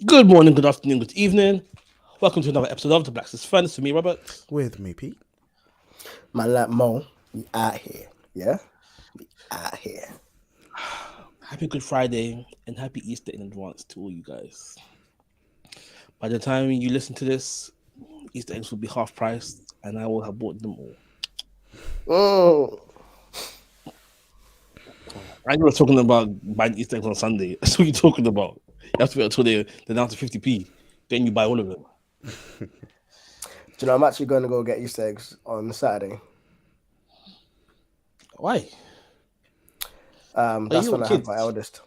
Good morning, good afternoon, good evening. Welcome to another episode of The Blackest Furnace with me, Robert. With me, Pete. Man like Mo, we out here. Yeah? We out here. Happy Good Friday and happy Easter in advance to all you guys. By the time you listen to this, Easter eggs will be half priced and I will have bought them all. Mm. I was talking about buying Easter eggs on Sunday. That's what you're talking about. You have to wait until they're down to 50p. Then you buy all of them. Do you know I'm actually going to go get Easter eggs on Saturday? Why? That's you when got I have kids? my eldest.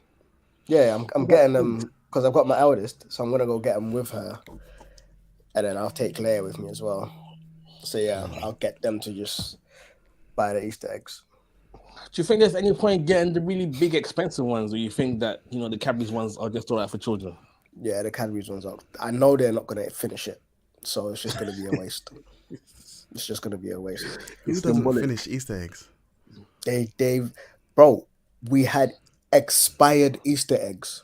Yeah, I'm getting them because I've got my eldest, so I'm going to go get them with her. And then I'll take Leia with me as well. So yeah, I'll get them to just buy the Easter eggs. Do you think there's any point getting the really big expensive ones, or you think that the Cadbury's ones are just alright for children? Yeah, the Cadbury's ones are. I know they're not going to finish it, so it's just going to be a waste. It's just going to be a waste. Who doesn't finish Easter eggs? Bro, we had expired Easter eggs.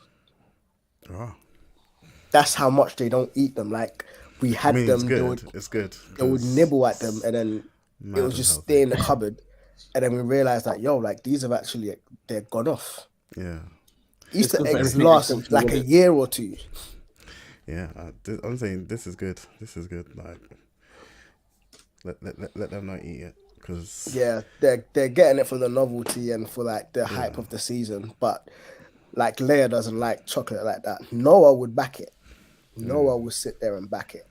Oh. That's how much they don't eat them. Like we had them, it's good. It's good. They would nibble at them, and then it would just stay in the cupboard. And then we realized that these have actually they're gone off. Yeah. Easter eggs last like a year or two. Yeah, I'm saying this is good. This is good. Like, let them not eat it because they're getting it for the novelty and for like the hype of the season. But like Leia doesn't like chocolate like that. Noah would back it. Noah will sit there and back it,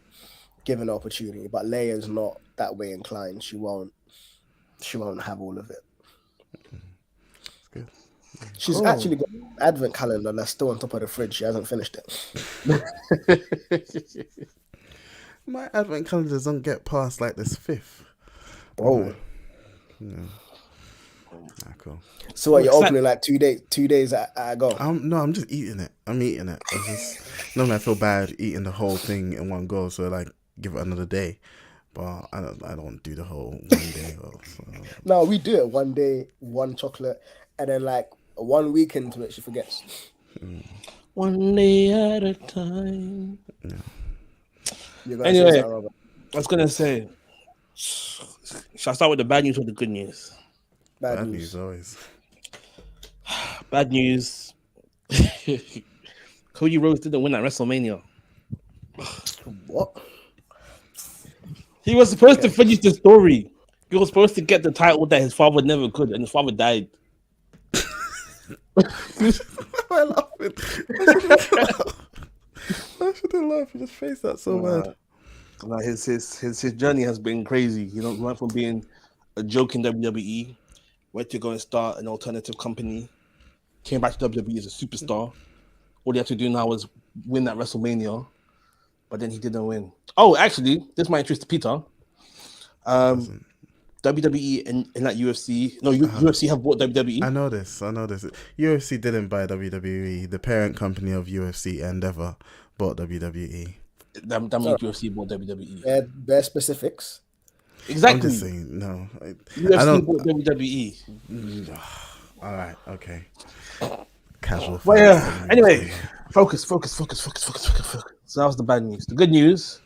given the opportunity. But Leia's not that way inclined. She won't have all of it. It's good. She's actually got an advent calendar that's still on top of the fridge. She hasn't finished it. My advent calendar doesn't get past like this 5th. Oh. Yeah. Cool. So what, you're opening like 2 days at a go? No, I'm just eating it. I'm eating it. Normally I feel bad eating the whole thing in one go, so like give it another day. But I don't do the whole 1 day. No, we do it 1 day, one chocolate, and then like 1 week into it, she forgets. 1 day at a time. Yeah. Anyway, I was gonna say, shall I start with the bad news or the good news? Bad news always. Bad news. Cody Rhodes didn't win at WrestleMania. What? He was supposed to finish the story. He was supposed to get the title that his father never could, and his father died. Why am I laughing? I shouldn't laugh. You just face that so bad. His journey has been crazy. He went from being a joke in WWE, went to go and start an alternative company, came back to WWE as a superstar. All he had to do now was win that WrestleMania, but then he didn't win. Oh, actually, this might interest Peter. WWE and like UFC. No, UFC have bought WWE. I know this. UFC didn't buy WWE. The parent company of UFC, Endeavor, bought WWE. That means UFC bought WWE. Bare specifics. Exactly. I'm just saying, no. UFC bought WWE. All right, okay. Casual. But yeah, anyway, focus. So that was the bad news. The good news,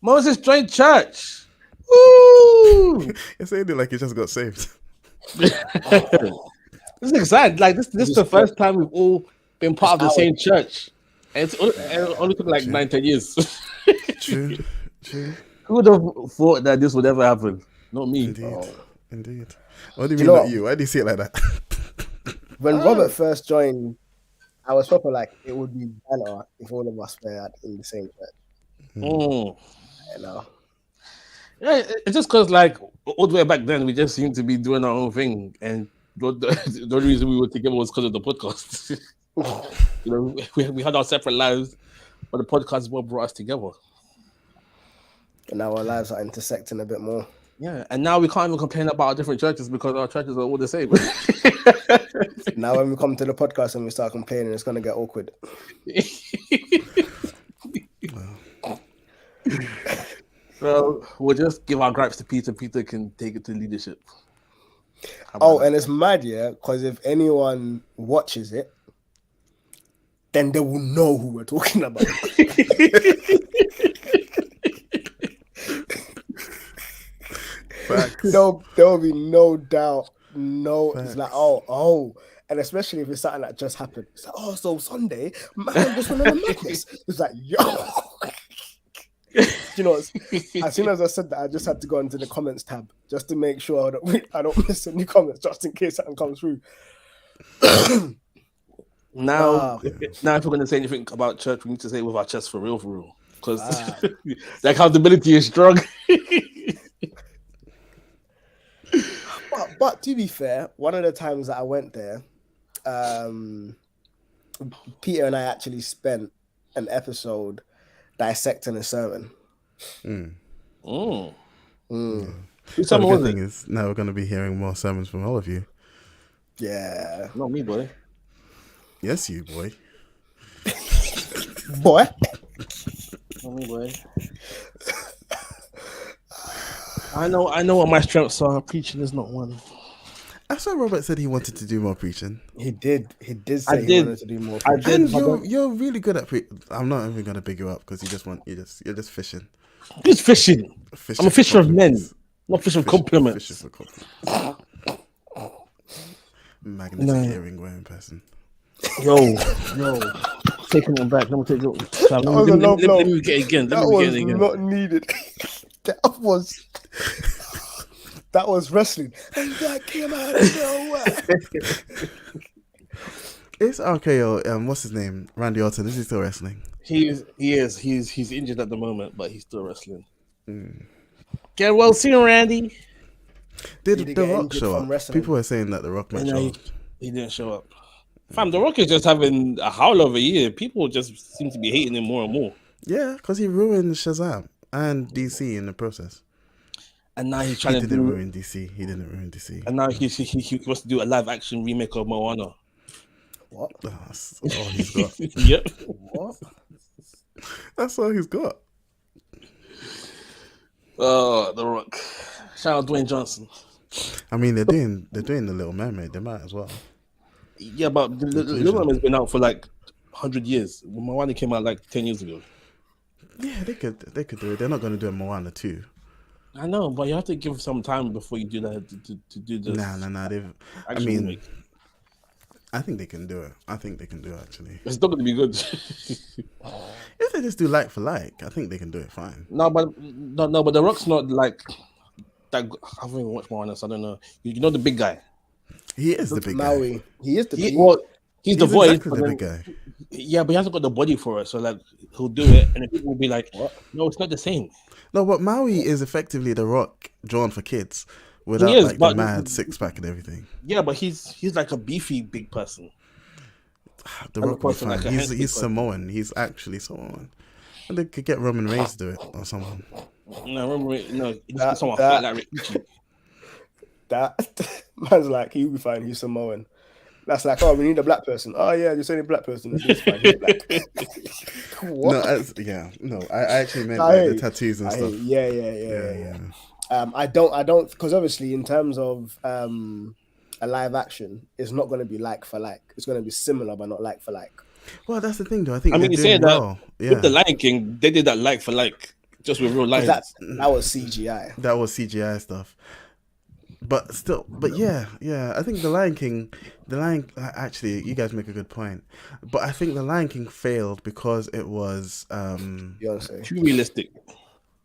Moses joined church. Woo! You're saying it like you just got saved. This is exciting. Like this is the first time we've all been part of the same church. And it only took like 9-10 years. True. Who would have thought that this would ever happen? Not me. Indeed. What do you mean not you? Why do you say it like that? When Robert first joined, I was proper like, it would be better if all of us were in the same church. Yeah, it's just because like all the way back then we just seemed to be doing our own thing, and the only reason we were together was because of the podcast. We had our separate lives, but the podcast is what brought us together. And now our lives are intersecting a bit more. Yeah, and now we can't even complain about our different churches because our churches are all the same. Now when we come to the podcast and we start complaining, it's going to get awkward. So we'll just give our gripes to Peter. Peter can take it to leadership. And it's mad, yeah, because if anyone watches it, then they will know who we're talking about. Facts. There'll be no doubt. No, it's like, Facts. oh. And especially if it's something that just happened. It's like, oh, so Sunday, man was winning the madness. It's like, yo. You know, as soon as I said that, I just had to go into the comments tab just to make sure that I don't miss any comments just in case something comes through. Now, if we're going to say anything about church, we need to say it with our chest for real. Because the accountability is strong. But to be fair, one of the times that I went there, Peter and I actually spent an episode dissecting a sermon. Whose So sermon the was good it? thing is now we're going to be hearing more sermons from all of you. Yeah. Not me, boy. Yes, you boy. Boy. Not me, boy. I know what my strengths are. Preaching is not one. I saw Robert said he wanted to do more preaching. He did say I he did. wanted to do more. I preaching. did. And you're really good at I'm not even going to big you up because you're just fishing. Who's fishing? I'm a for fisher of men, compliments. not fisher of compliments. Fisher for compliments. Magnetic earring wearing person. Yo, taking them back. Let me take it. That was a low blow. Let me get it again. That was not needed. That was wrestling. And that came out of nowhere. It's RKO. What's his name? Randy Orton. Is he still wrestling? He is. He's injured at the moment, but he's still wrestling. Get well soon, Randy. Did Did he The get Rock injured show from up? wrestling? People were saying that The Rock might No, show up. he didn't show up. Fam, The Rock is just having a howl of a year. People just seem to be hating him more and more. Yeah, because he ruined Shazam and DC in the process. And now he's He trying to didn't do. ruin DC. He didn't ruin DC. And now he wants to do a live action remake of Moana. What? That's all he's got. Yep. What? That's all he's got. Oh, The Rock. Shout out Dwayne Johnson. I mean, they're doing The Little Mermaid. They might as well. Yeah, but the Little Mermaid's been out for like 100 years. Moana came out like 10 years ago. Yeah, they could do it. They're not going to do a Moana 2. I know, but you have to give some time before you do that to do this. Nah. Action remake. I think they can do it. I think they can do it, actually. It's not going to be good. If they just do like for like, I think they can do it fine. No, but The Rock's not like that. I haven't even watched Moana, so I don't know. You know the big guy. He is the big Maui. guy. He is the big. He's the voice. exactly but the then- big guy. Yeah, but he hasn't got the body for it, so like he'll do it, and then people will be like, "No, it's not the same." No, but Maui is effectively The Rock drawn for kids without is, like the but- mad six pack and everything. Yeah, but he's like a beefy big person. The I'm Rock will be person like fine. a He's handsome person. Samoan. He's actually Samoan. And they could get Roman Reigns to do it or someone. No, remember, it needs to be That- someone that- fat like Rikichi. That man's like, he'll be fine. He's Samoan. That's like, oh, we need a black person. Oh yeah, just any black person. He's fine. He's black. What? No, I actually meant I like hear the you. tattoos and I stuff. hate- yeah. I don't, because obviously in terms of a live action, it's not going to be like for like. It's going to be similar, but not like for like. Well, that's the thing, though. I think I mean, they're you doing say that well. Yeah, with the Lion King, they did that like for like, just with real lions. That was CGI. that was CGI stuff. But still, yeah. I think actually, you guys make a good point. But I think the Lion King failed because it was, Beyonce. Too realistic.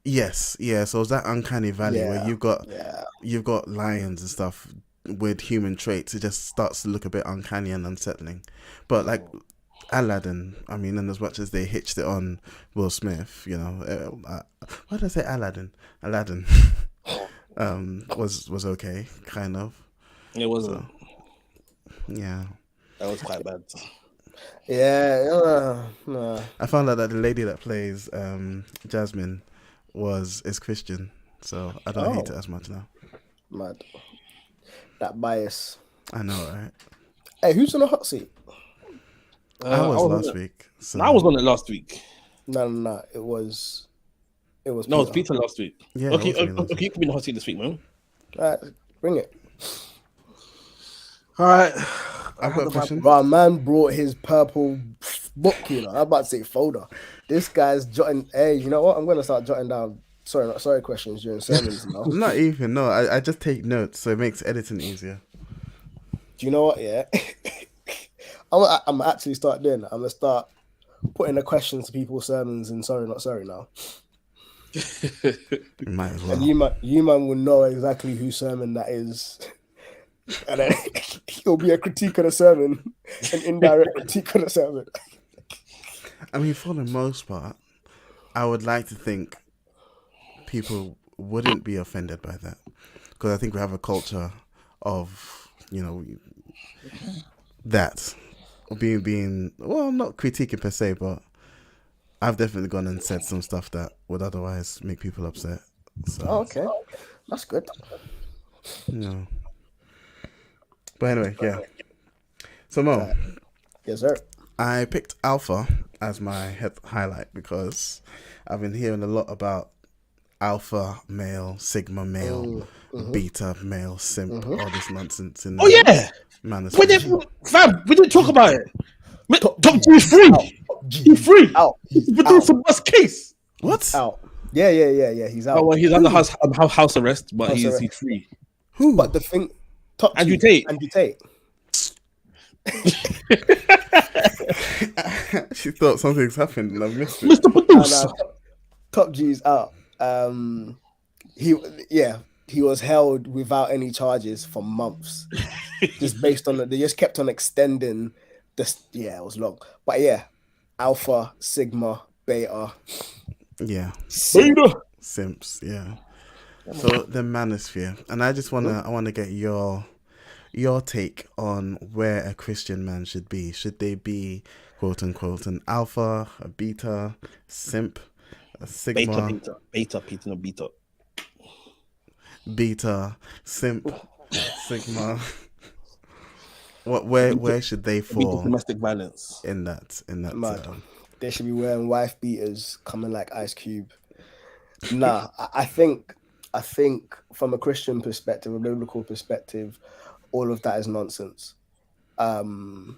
yes, yeah. So it's that uncanny valley where Yeah. you've got lions and stuff with human traits. It just starts to look a bit uncanny and unsettling. But like Aladdin, I mean, and as much as they hitched it on Will Smith, you know, why did I say Aladdin? Aladdin was okay, kind of. It wasn't. Yeah. That was quite bad. Yeah. No. I found out that the lady that plays Jasmine is Christian, so I don't hate it as much now. Mad. That bias. I know, right? Hey, who's on the hot seat? I was on last it. week. So. I was on it last week. No. It was. No, it's Peter last week. Yeah, Okay, it was me last okay, you can be in the hot seat this week, man. Alright, bring it. All right. I've got a question. But man brought his purple book, you know. I'm about to say folder. This guy's jotting. Hey, you know what? I'm gonna start jotting down. Sorry, not sorry questions during sermons now. Not even. No, I just take notes, so it makes editing easier. Do you know what? Yeah, I'm actually start doing that. I'm gonna start putting the questions to people's sermons and sorry, not sorry now. You might as well. And you man will know exactly whose sermon that is. And then it'll be a critique of the sermon, an indirect critique of the sermon. I mean, for the most part, I would like to think people wouldn't be offended by that, because I think we have a culture of, you know, that being well, not critiquing per se, but I've definitely gone and said some stuff that would otherwise make people upset. So, Oh, okay, that's good. no. But anyway, yeah. So Mo, Yes, sir. I picked Alpha as my highlight because I've been hearing a lot about alpha male, sigma male, beta male, simp, all this nonsense. In Oh yeah, manosphere. fam, we didn't talk about it. Top Top G. G is free. He's free. Out. He's He's producing bus case. What? out. Yeah. He's out. Oh well, he's under house arrest, but House arrest. he's free. Who? But the thing, Top Andrew G, Tate. Andrew Tate. She thought something's happened and I've missed it. Mr. Producer. Top G's out. He was held without any charges for months, just based on they just kept on extending this. Yeah, it was long, but yeah, alpha, sigma, beta, Yeah. Beta. Simps, yeah. So the manosphere, and I just wanna get your take on where a Christian man should be. Should they be quote unquote an alpha, a beta, simp, a sigma, beta, simp, sigma? Where should they fall Domestic violence. in that Mad. They should be wearing wife beaters, coming like Ice Cube. Nah, I think from a Christian perspective, a biblical perspective, all of that is nonsense. And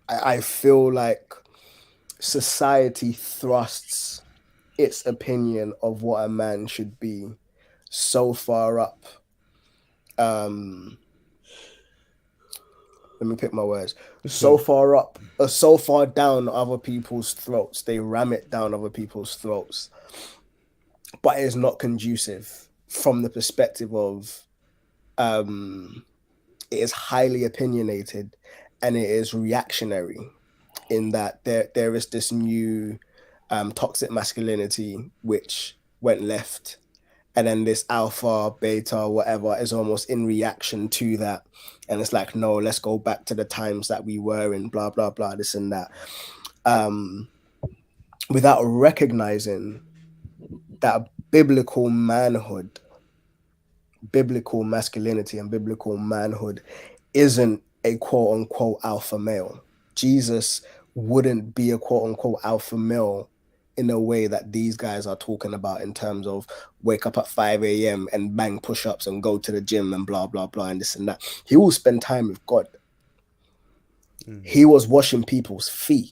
I feel like society thrusts its opinion of what a man should be so far up. Let me pick my words. So far up, so far down other people's throats. They ram it down other people's throats. But it's not conducive from the perspective of it is highly opinionated and it is reactionary in that there is this new toxic masculinity which went left, and then this alpha, beta, whatever is almost in reaction to that. And it's like, no, let's go back to the times that we were in, blah, blah, blah, this and that. Without recognizing that biblical manhood, biblical masculinity and biblical manhood isn't a quote unquote alpha male. Jesus wouldn't be a quote unquote alpha male in a way that these guys are talking about, in terms of wake up at 5 a.m. and bang push-ups and go to the gym and blah, blah, blah, and this and that. He will spend time with God. He was washing people's feet.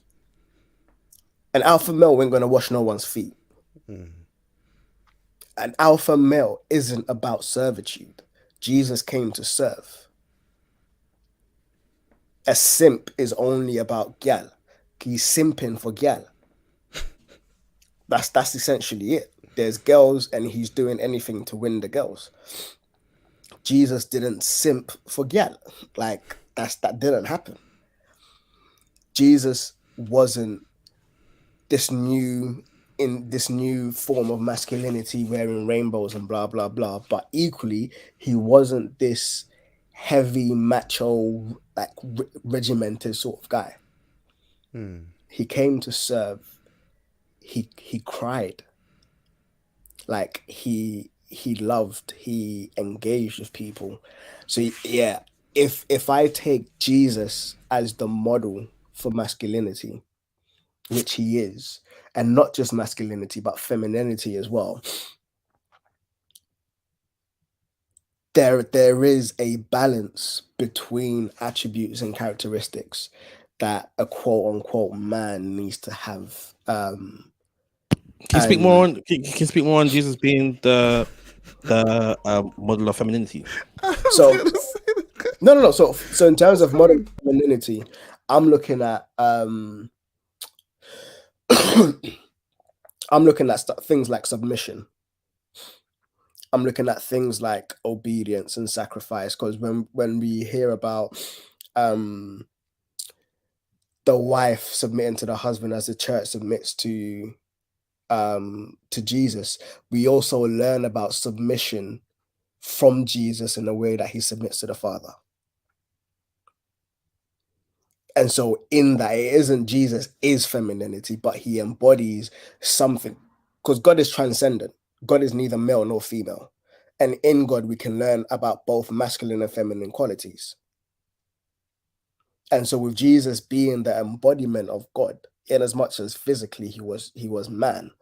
An alpha male ain't going to wash no one's feet. An alpha male isn't about servitude. Jesus came to serve. A simp is only about gal. He's simping for gal. That's essentially it. There's girls and he's doing anything to win the girls. Jesus didn't simp for gal. Like that didn't happen. Jesus wasn't this new form of masculinity wearing rainbows and blah, blah, blah. But equally, he wasn't this heavy, macho, like regimented sort of guy. He came to serve. He cried. Like he loved, he engaged with people. So yeah, if I take Jesus as the model for masculinity, which he is, and not just masculinity, but femininity as well, there is a balance between attributes and characteristics that a quote unquote man needs to have. Can you speak more on? Can you speak more on Jesus being the model of femininity? So no. So in terms of modern femininity, I'm looking at things like submission. I'm looking at things like obedience and sacrifice, because when we hear about the wife submitting to the husband as the church submits to Jesus, we also learn about submission from Jesus in the way that he submits to the Father. And so in that, it isn't Jesus is femininity, but he embodies something, because God is transcendent. God is neither male nor female. And in God, we can learn about both masculine and feminine qualities. And so with Jesus being the embodiment of God, in as much as physically he was man,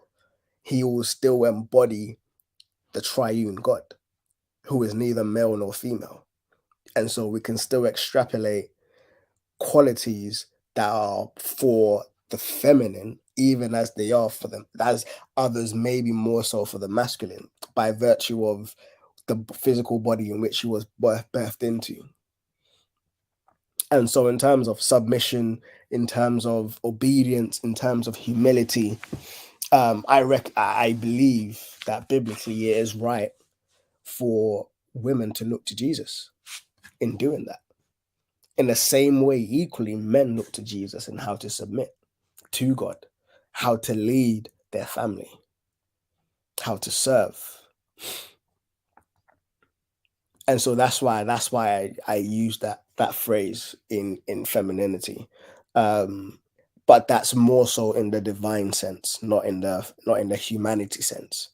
he will still embody the triune God, who is neither male nor female. And so we can still extrapolate qualities that are for the feminine, even as they are for them, as others maybe more so for the masculine, by virtue of the physical body in which he was birthed into. And so in terms of submission, in terms of obedience, in terms of humility, I believe that biblically it is right for women to look to Jesus in doing that. In the same way, equally, men look to Jesus in how to submit to God, how to lead their family, how to serve. And so that's why I use that phrase in femininity. But that's more so in the divine sense, not in the humanity sense,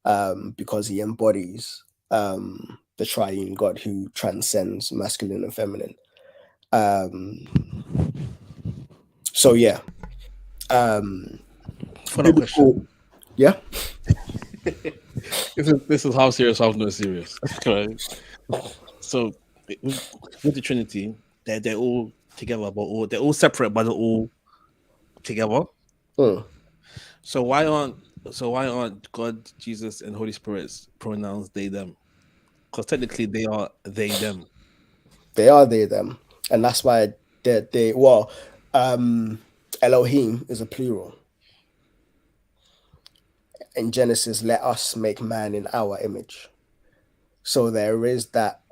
because he embodies the triune God who transcends masculine and feminine. So yeah. Follow-up question. Yeah. This is how serious, how not serious. Right? So with the Trinity, they're all together, but they're all separate, but they're all together. So why aren't God, Jesus, and Holy Spirit's pronouns they them? Because technically they are they them. They are they them, and that's why Elohim is a plural. In Genesis, let us make man in our image. So there is that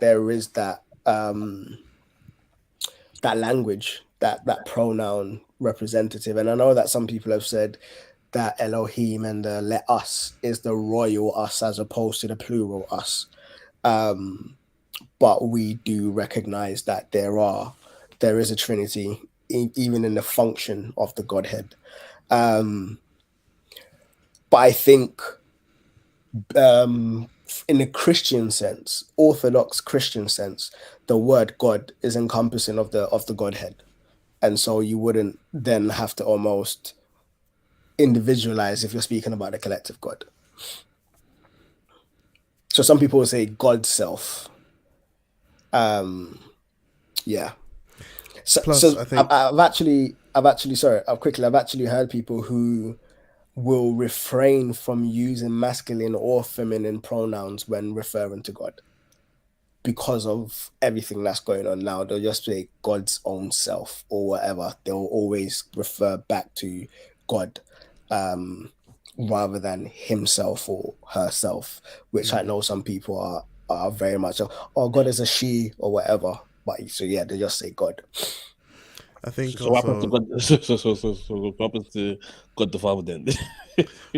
language, that pronoun representative. And I know that some people have said that Elohim and the let us is the royal us as opposed to the plural us. But we do recognize that there is a Trinity, even in the function of the Godhead. But I think in the Christian sense, Orthodox Christian sense, the word God is encompassing of the Godhead. And so you wouldn't then have to almost individualize if you're speaking about the collective God. So some people will say God's self. Yeah. So I think I've actually heard people who will refrain from using masculine or feminine pronouns when referring to God because of everything that's going on now. They'll just say God's own self or whatever. They'll always refer back to God rather than himself or herself, which I know some people are very much, God is a she or whatever. But so yeah, they just say God. I think so what happens to God? So what happens to God the Father then?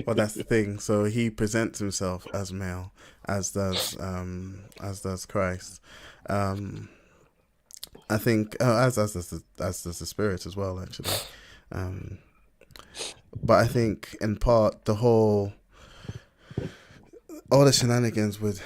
Well, that's the thing. So he presents himself as male, as does Christ. I think as does the Spirit as well, actually. But I think in part all the shenanigans with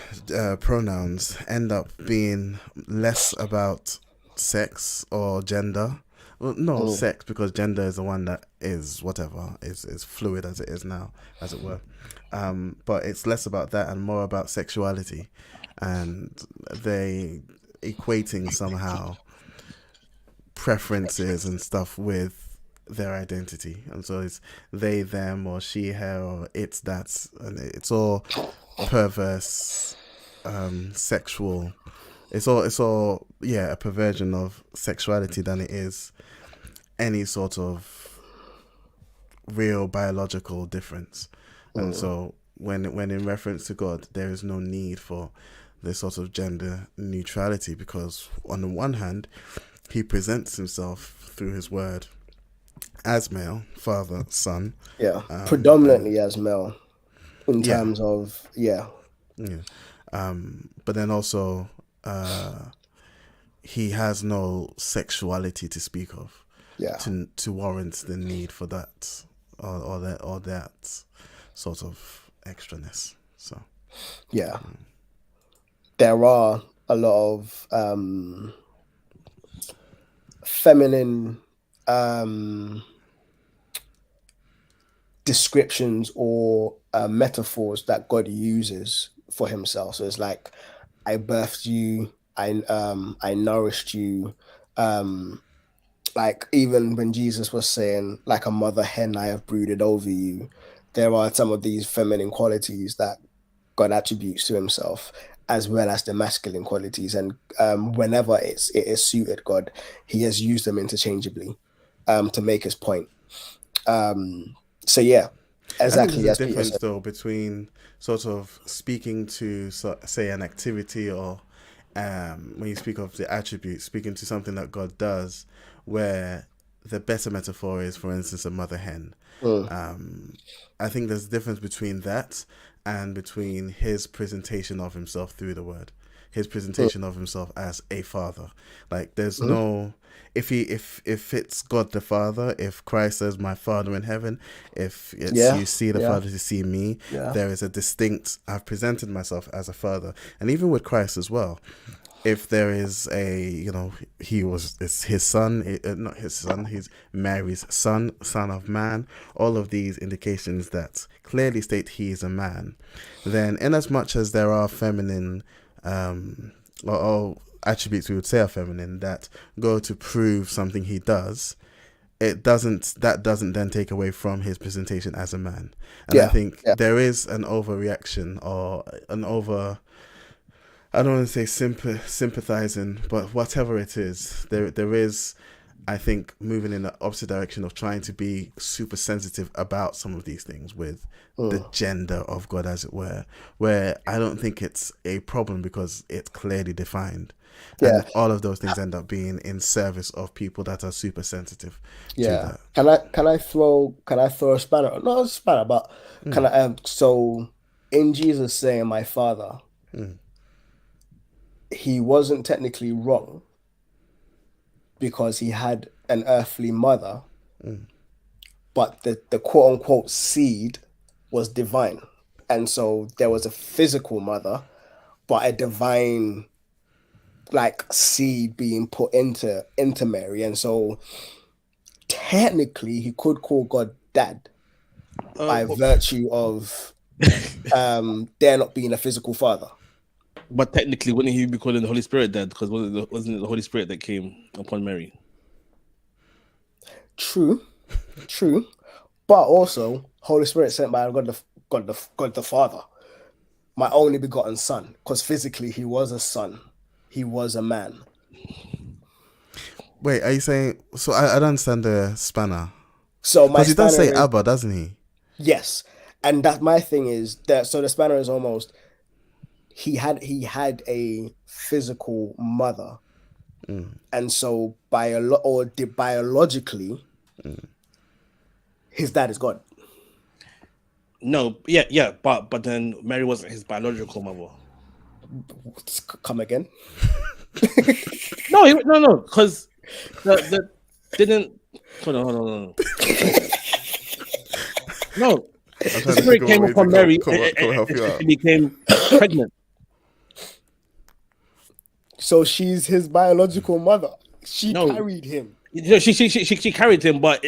pronouns end up being less about sex or gender. Well, no, sex, because gender is the one that is whatever, is fluid as it is now, as it were. But it's less about that and more about sexuality. and they equating somehow preferences and stuff with their identity, and so it's they, them, or she, her, or it's that, and it's all perverse, sexual. It's all a perversion of sexuality than it is any sort of real biological difference. And so when in reference to God, there is no need for this sort of gender neutrality, because on the one hand, he presents himself through his word as male, father, son. Yeah, predominantly as male in terms of but then also he has no sexuality to speak of. Yeah. To warrant the need for that or that sort of extraness. So there are a lot of feminine descriptions or metaphors that God uses for himself. So it's like, I birthed you, I nourished you. Like even when Jesus was saying, like a mother hen I have brooded over you, there are some of these feminine qualities that God attributes to himself, as well as the masculine qualities. And whenever it is suited God, he has used them interchangeably to make his point. So yeah, exactly. There's a difference though between sort of speaking to, say, an activity, or when you speak of the attribute, speaking to something that God does, where the better metaphor is, for instance, a mother hen. I think there's a difference between that and between his presentation of himself through the word, his presentation of himself as a father. Like there's no, if it's God the Father, if Christ says my Father in heaven, if it's you see the Father to see me, there is a distinct, I've presented myself as a father. And even with Christ as well, if there is it's his son, not his son, he's Mary's son of man, all of these indications that clearly state he is a man, then inasmuch as there are feminine or attributes we would say are feminine that go to prove something he does, that doesn't then take away from his presentation as a man. And I think there is an overreaction or an over, I don't want to say sympathizing, but whatever it is, there is, I think, moving in the opposite direction of trying to be super sensitive about some of these things with the gender of God, as it were, where I don't think it's a problem because it's clearly defined. And all of those things end up being in service of people that are super sensitive to that. Can I throw a spanner? Not a spanner, but can I? So in Jesus saying my Father, he wasn't technically wrong because he had an earthly mother, but the quote unquote seed was divine. And so there was a physical mother, but a divine seed being put into Mary. And so technically he could call God dad by virtue of there not being a physical father. But technically, wouldn't he be calling the Holy Spirit dad? Because wasn't it the Holy Spirit that came upon Mary? True. But also, Holy Spirit sent by God the Father, my only begotten Son, because physically he was a son, he was a man. Wait, are you saying? So I don't understand the spanner. So because he does say Abba, doesn't he? Yes, and that my thing is that. So the spanner is almost. He had a physical mother, and so biologically, his dad is God. No, but then Mary wasn't his biological mother. Come again? No, because the didn't. Hold on. No, the Spirit came upon Mary and became pregnant. So she's his biological mother. She carried him. She carried him, but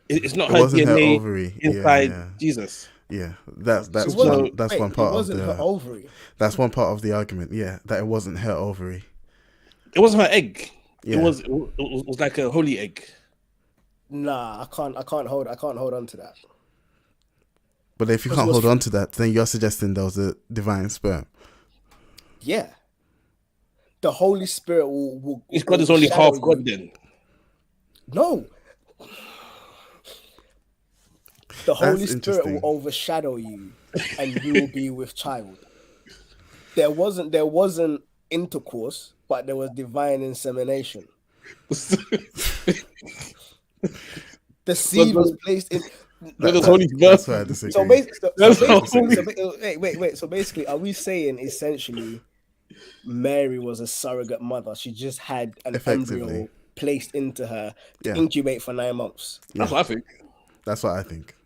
it's not her wasn't DNA her ovary inside Jesus. Yeah, that's It one. wasn't. That's Wait, one it part of wasn't her the. ovary. That's one part of the argument. Yeah, that it wasn't her ovary. It wasn't her egg. It Yeah. was like a holy egg. Nah, I can't hold on to that. But if you Because it can't was hold on to that, then you're suggesting there was a divine sperm. Yeah. The Holy Spirit will If God is only overshadow half God, you. then No. The Holy Spirit interesting. will overshadow you and you will be with child. There wasn't intercourse, but there was divine insemination. The seed was placed in. That holy That's why I disagree. So basically, That's holy. wait. So basically, are we saying essentially Mary was a surrogate mother? She just had an Effectively. embryo placed into her to Yeah. incubate for 9 months. That's what I think. That's what I think.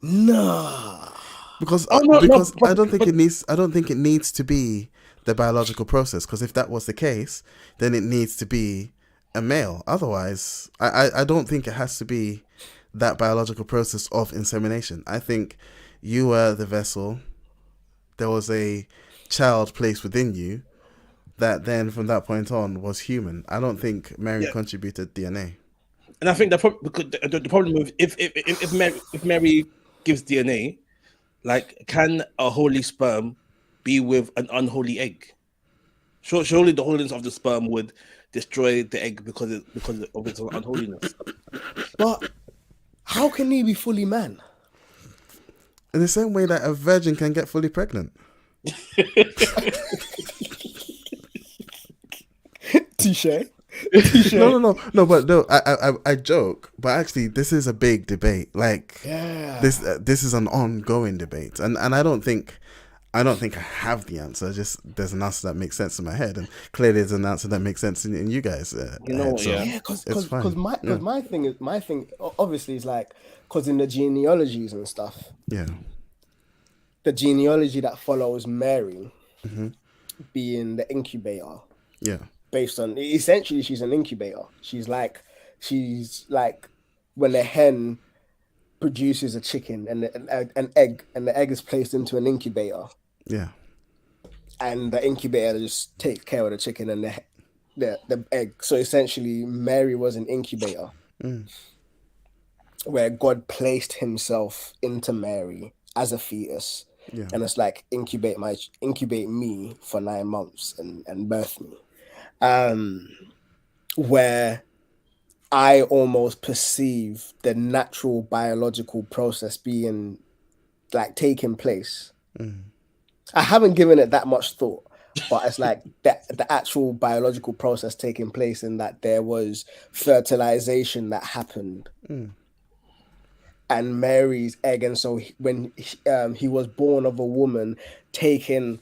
Nah. Because Oh, no, because but- I don't think it needs to be the biological process. Because if that was the case, then it needs to be a male. Otherwise, I don't think it has to be that biological process of insemination. I think you were the vessel. There was a child placed within you that then from that point on was human. I don't think Mary contributed DNA. And I think the problem with if Mary gives DNA, like, can a holy sperm be with an unholy egg? Surely the holiness of the sperm would destroy the egg because of its unholiness. But how can he be fully man? In the same way that a virgin can get fully pregnant. Touche. No. But no, I joke. But actually, this is a big debate. Like, this is an ongoing debate, and I don't think I have the answer. Just there's an answer that makes sense in my head, and clearly there's an answer that makes sense in you guys. Because my thing obviously is like, because in the genealogies and stuff, the genealogy that follows Mary being the incubator, based on essentially she's an incubator. She's like when a hen produces a chicken and an egg, and the egg is placed into an incubator. Yeah. And the incubator just takes care of the chicken and the egg. So essentially, Mary was an incubator where God placed himself into Mary as a fetus. Yeah. And it's like, incubate me for 9 months and birth me. Where I almost perceive the natural biological process being like taking place. I haven't given it that much thought, but it's like the actual biological process taking place, in that there was fertilization that happened. And Mary's egg, and so when he was born of a woman, taken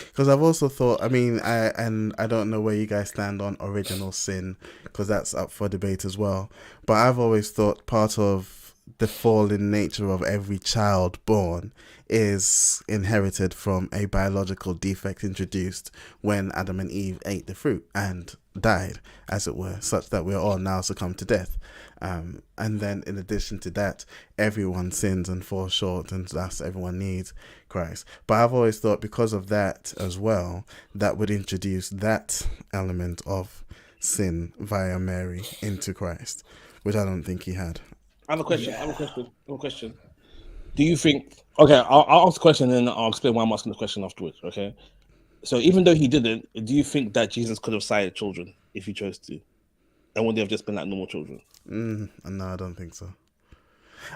Because I've also thought, I mean, I don't know where you guys stand on original sin, because that's up for debate as well. But I've always thought part of the fallen nature of every child born is inherited from a biological defect introduced when Adam and Eve ate the fruit and died, as it were, such that we're all now succumbed to death. And then in addition to that, everyone sins and falls short, and thus everyone needs Christ. But I've always thought, because of that as well, that would introduce that element of sin via Mary into Christ, which I don't think he had. I have a question. Do you think... Okay, I'll ask the question and then I'll explain why I'm asking the question afterwards, okay? So even though he didn't, do you think that Jesus could have sired children if he chose to? And would they have just been like normal children? No, I don't think so.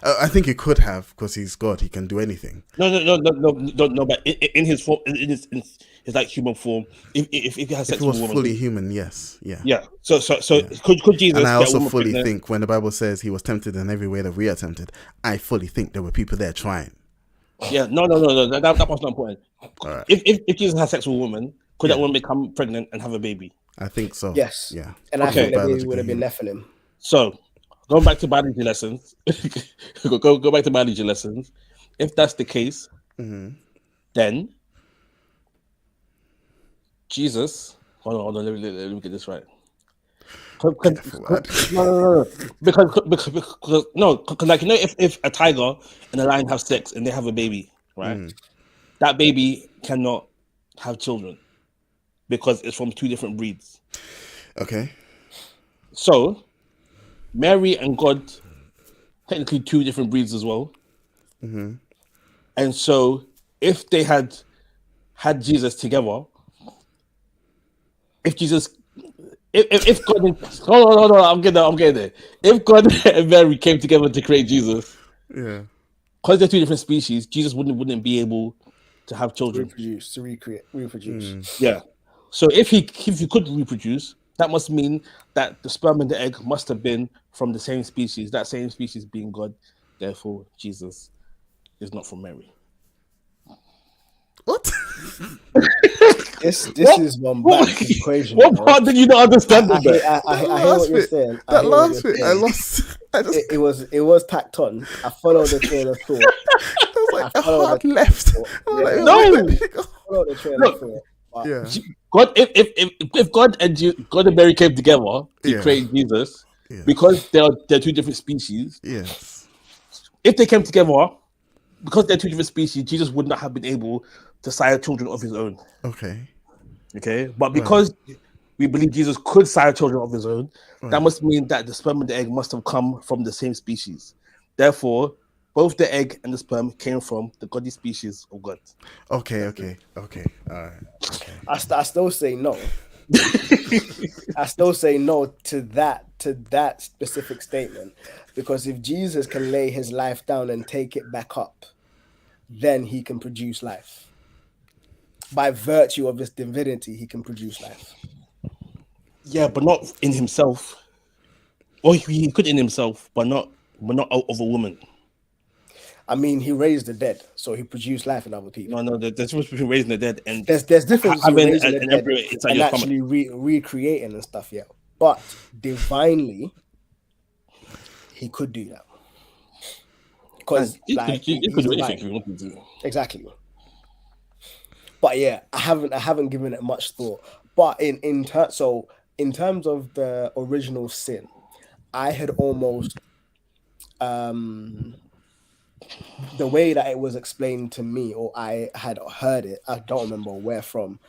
I think he could have, because he's God. He can do anything. No. But in his form, in his like human form, if he has sex if he was with a woman, fully human, yes, yeah. So could Jesus? And I also fully think when the Bible says he was tempted in every way that we are tempted, I fully think there were people there trying. Yeah, no. That part's not important. Right. If Jesus has sex with a woman, could that woman become pregnant and have a baby? I think so. Yes. Yeah. And I think that baby would have been Nephilim. So, going back to biology lessons, go back to biology lessons. If that's the case, then Jesus. Hold on. Let me get this right. Careful, man. No. Because no, because like if a tiger and a lion have sex and they have a baby, right? That baby cannot have children because it's from two different breeds. Okay. So Mary and God, technically two different breeds as well. And so if they had Jesus together, if God, hold on, I'm getting there. If God and Mary came together to create Jesus, Yeah. because they're two different species, Jesus wouldn't be able to have children. Reproduce. Yeah. So if he could reproduce, that must mean that the sperm and the egg must have been from the same species. That same species being God. Therefore, Jesus is not from Mary. What? This is one bad equation. What part did you not understand? I hear what you're saying. That last bit, I lost. It was tacked on. I followed the train of thought. I was like a followed hard left. No. Followed the train of thought. But Yeah. God, if God and Mary came together to create Jesus, because they're two different species. Yes. If they came together, because they're two different species, Jesus would not have been able to sire children of his own. Okay, but because we believe Jesus could sire children of his own, that must mean that the sperm and the egg must have come from the same species. Therefore, both the egg and the sperm came from the godly species of God. Okay. All right. Okay. I still say no. I still say no to that specific statement, because if Jesus can lay his life down and take it back up, then he can produce life. By virtue of his divinity, he can produce life. Yeah, but not in himself. Or he could in himself, but not out of a woman. I mean, he raised the dead, so he produced life in other people. No, there's difference between raising the dead and there's difference between raising the dead and your actually recreating and stuff. Yeah, but divinely, he could do that because he could do anything divine. he wanted to do. Exactly. But yeah, I haven't given it much thought. But in terms of the original sin, I had almost the way that it was explained to me, or I had heard it, I don't remember where from,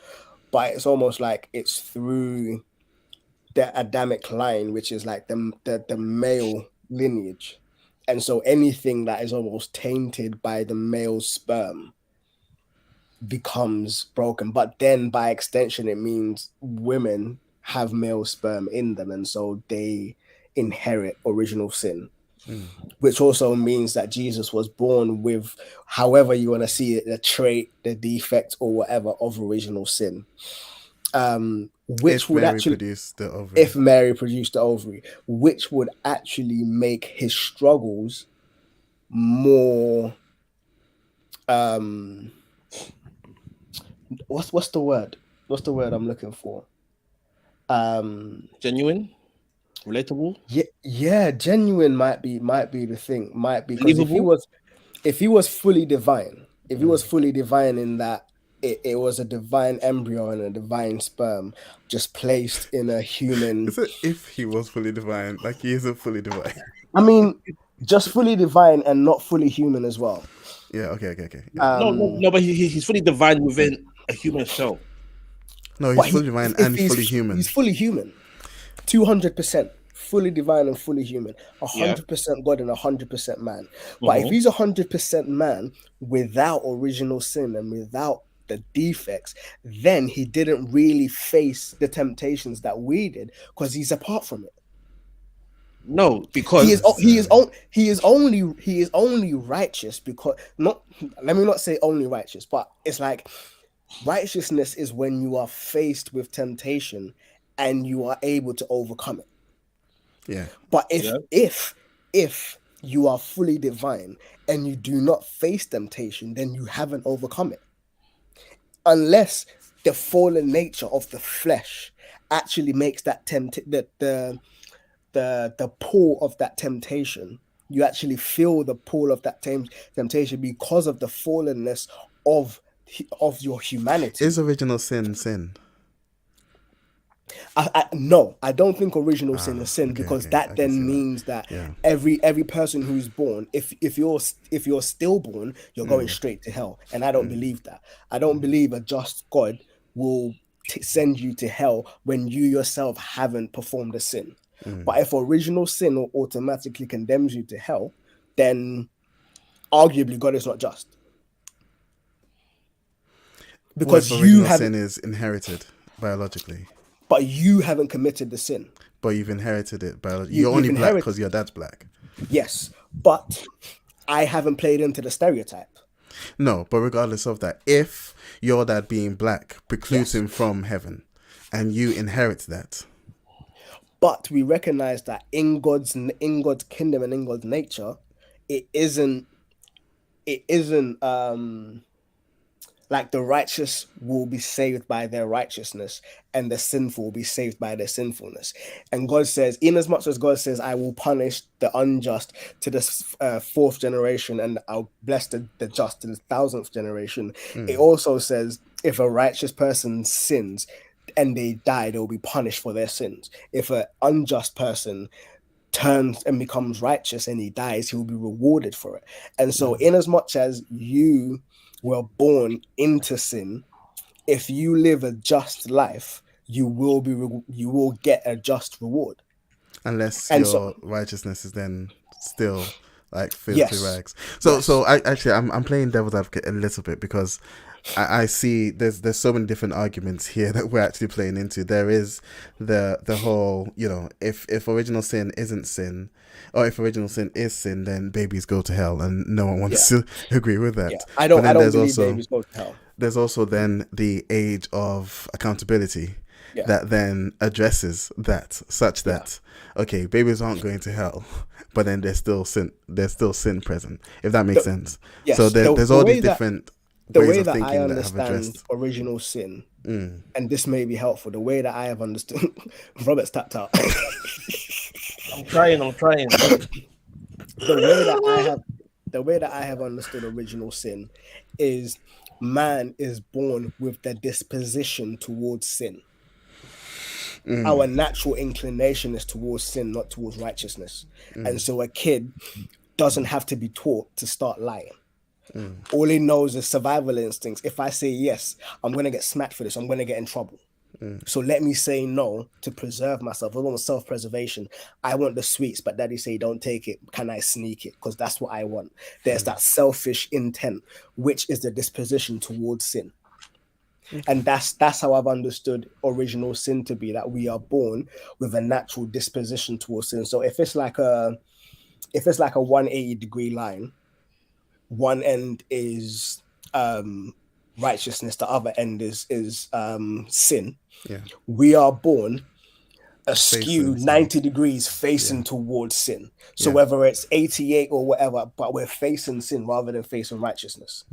but it's almost like it's through the Adamic line, which is like the male lineage. And so anything that is almost tainted by the male sperm becomes broken. But then by extension, it means women have male sperm in them, and so they inherit original sin. Which also means that Jesus was born with, however you want to see it, the trait, the defect, or whatever of original sin. Which would actually produce the ovary. If Mary produced the ovary, which would actually make his struggles more what's the word? What's the word I'm looking for? Genuine? Relatable? Yeah, genuine might be the thing. Might be because if he was fully divine, in that it was a divine embryo and a divine sperm just placed in a human. Is it if he was fully divine? Like he isn't fully divine. I mean, just fully divine and not fully human as well. Yeah. Okay. No, but he's fully divine within a human shell. No, he's fully divine and fully human. He's fully human, 200%. Fully divine and fully human, 100% God and 100% man. But if he's 100% man without original sin and without the defects, then he didn't really face the temptations that we did because he's apart from it. No, because he is only righteous because let me not say only righteous, but it's like righteousness is when you are faced with temptation and you are able to overcome it. Yeah. But if you are fully divine and you do not face temptation, then you haven't overcome it. Unless the fallen nature of the flesh actually makes that the pull of that temptation. You actually feel the pull of that temptation because of the fallenness of your humanity. Is original sin? No, I don't think original sin is sin, okay, because okay, I that can see then that. means that Yeah. every person who's born, if you're stillborn, you're going straight to hell, and I don't believe that. I don't believe a just God will send you to hell when you yourself haven't performed a sin. But if original sin automatically condemns you to hell, then arguably God is not just, What because if you original sin haven't, is inherited biologically? but you haven't committed the sin. But you've inherited it biologically. You, You're you've only black inherited, because your dad's black. yes, but I haven't played into the stereotype. No, but regardless of that, if your dad being black precludes Yes. him from heaven, and you inherit that, But we recognize that in God's kingdom and in God's nature, it isn't like the righteous will be saved by their righteousness and the sinful will be saved by their sinfulness. And God says, in as much as God says, I will punish the unjust to the fourth generation and I'll bless the just to the 1,000th generation, it also says, if a righteous person sins and they die, they'll be punished for their sins. If an unjust person turns and becomes righteous and he dies, he will be rewarded for it. And so, in as much as you were born into sin, if you live a just life, you will get a just reward. unless And your so, righteousness is then still like filthy yes, rags. So, yes, so I'm playing devil's advocate a little bit because I see there's so many different arguments here that we're actually playing into. There is the whole, if original sin isn't sin, or if original sin is sin, then babies go to hell, and no one wants to agree with that. yeah. I But don't then there's believe also babies go to hell. there's also then the age of accountability Yeah. that then addresses that, such that okay, babies aren't going to hell, but then there's still sin present, if that makes sense. Yes, So there's all these different ways way of that I thinking that have understand addressed. original sin, and this may be helpful. The way that I have understood, Robert's tapped out. I'm trying. The way that I have understood original sin is man is born with the disposition towards sin. Our natural inclination is towards sin, not towards righteousness. And so a kid doesn't have to be taught to start lying. All he knows is survival instincts. If I say yes, I'm going to get smacked for this. I'm going to get in trouble. So let me say no to preserve myself. I want self-preservation. I want the sweets, but daddy say don't take it. Can I sneak it? Because that's what I want. There's that selfish intent, which is the disposition towards sin. And that's how I've understood original sin to be, that we are born with a natural disposition towards sin. So if it's like a 180-degree line, one end is righteousness, the other end is sin. Yeah. We are born askew Facing sin. 90 degrees facing towards sin. So whether it's 88 or whatever, but we're facing sin rather than facing righteousness.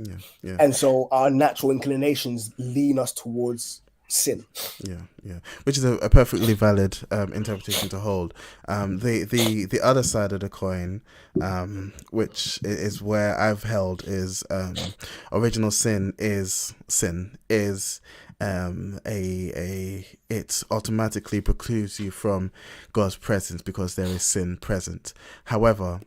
Yeah. And so our natural inclinations lean us towards sin. Yeah, which is a perfectly valid interpretation to hold. The other side of the coin, which is where I've held, is original sin is it automatically precludes you from God's presence because there is sin present. However,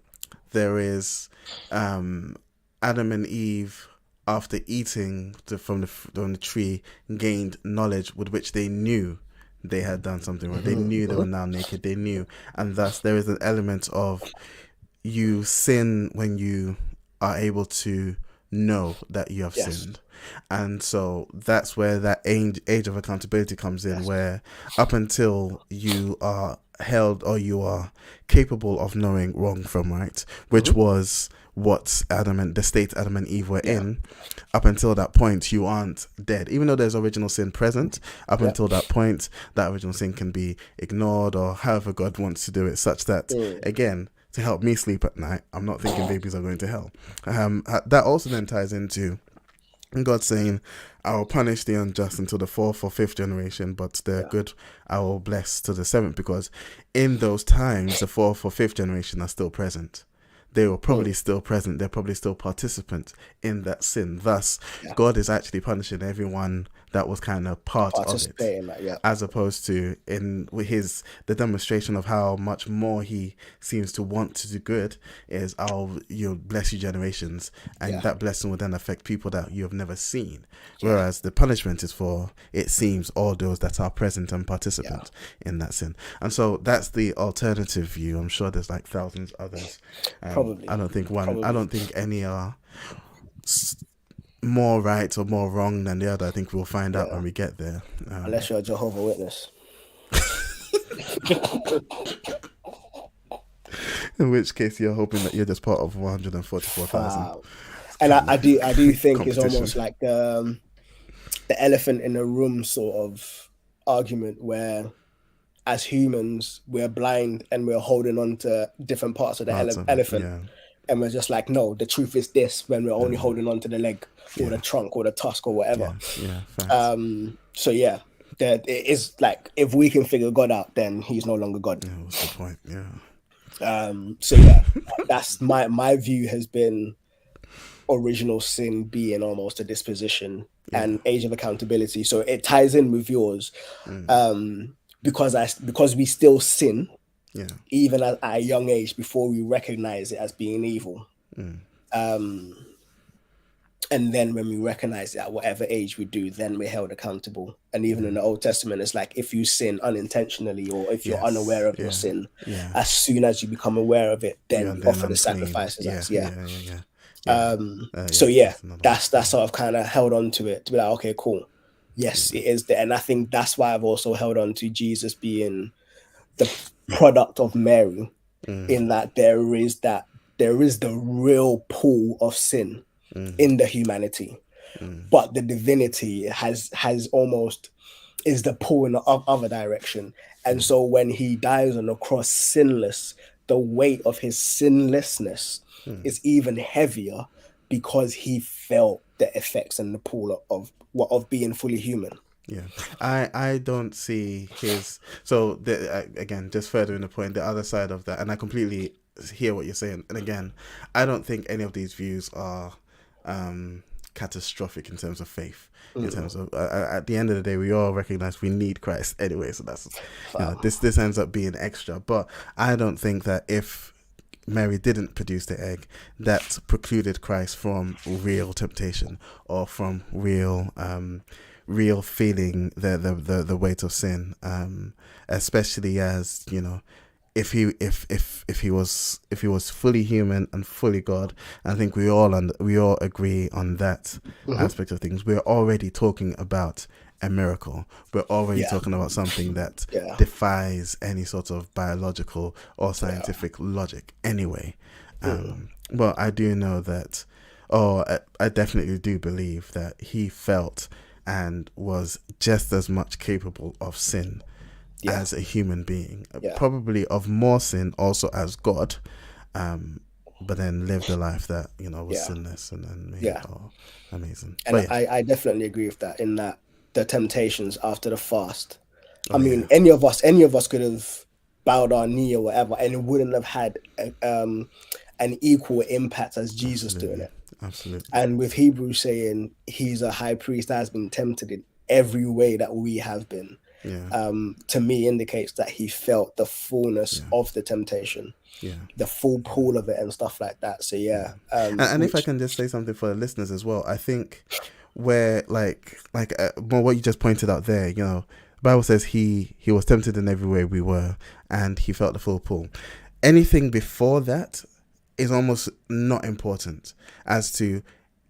there is Adam and Eve, after eating from the tree, gained knowledge with which they knew they had done something wrong. They knew they were now naked. They knew, and thus there is an element of you sin when you are able to know that you have sinned. And so that's where that age of accountability comes in, where up until you are held or you are capable of knowing wrong from right, which was what the state Adam and Eve were in, up until that point you aren't dead. Even though there's original sin present, up until that point, that original sin can be ignored, or however God wants to do it, such that again, to help me sleep at night, I'm not thinking babies are going to hell. That also then ties into God saying, I will punish the unjust until the 4th or 5th generation, but the good I will bless to the 7th, because in those times, the 4th or 5th generation are still present. They were probably still present. They're probably still participants in that sin. Thus, God is actually punishing everyone that was kind of part of it, participate in that, yeah. as opposed to in the demonstration of how much more he seems to want to do good is, I'll bless you generations, and that blessing will then affect people that you have never seen. Whereas the punishment is for, it seems, all those that are present and participant in that sin. And so that's the alternative view. I'm sure there's like thousands others. Probably. I don't think any are more right or more wrong than the other. I think we'll find out when we get there. Unless you're a Jehovah's Witness. In which case, you're hoping that you're just part of 144,000. And I do think it's almost like the elephant in the room sort of argument, where as humans we're blind and we're holding on to different parts of the elephant, and we're just like, no, the truth is this, when we're only holding on to the leg or the trunk or the tusk or whatever. So yeah, that it is like, if we can figure God out, then he's no longer God. What's the point? So yeah, that's my view has been original sin being almost a disposition and age of accountability. So it ties in with yours, because we still sin, even at a young age, before we recognize it as being evil. And then when we recognize it at whatever age we do, then we're held accountable. And even in the Old Testament, it's like, if you sin unintentionally, or if you're unaware of your sin, as soon as you become aware of it, then you offer the sacrifices. So yeah, that's sort of kind of held on to it, to be like, okay, cool. Yes, it is there. And I think that's why I've also held on to Jesus being the product of Mary, in that there is the real pool of sin in the humanity, but the divinity has almost is the pull in the other direction. And so when he dies on the cross sinless, the weight of his sinlessness is even heavier, because he felt the effects and the pull of being fully human. I don't see his, so again, just furthering the point, the other side of that, and I completely hear what you're saying, and again, I don't think any of these views are catastrophic in terms of faith. In terms of at the end of the day, we all recognize we need Christ anyway, so that's this ends up being extra. But I don't think that if Mary didn't produce the egg, that precluded Christ from real temptation, or from real feeling the weight of sin, especially as if he was fully human and fully God. I think we all agree on that aspect of things. We're already talking about a miracle. We're already talking about something that defies any sort of biological or scientific logic anyway. But I do know that, I definitely do believe that he felt and was just as much capable of sin as a human being, probably of more sin also as God, but then lived a life that was sinless, and then made it all amazing. And I definitely agree with that, in that the temptations after the fast, I mean, any of us could have bowed our knee or whatever, and it wouldn't have had an equal impact as Jesus doing it. Absolutely. And with Hebrews saying he's a high priest that has been tempted in every way that we have been, to me indicates that he felt the fullness of the temptation, the full pool of it and stuff like that. So and if I can just say something for the listeners as well, I think where like what you just pointed out there, the Bible says he was tempted in every way we were, and he felt the full pull. Anything before that is almost not important as to,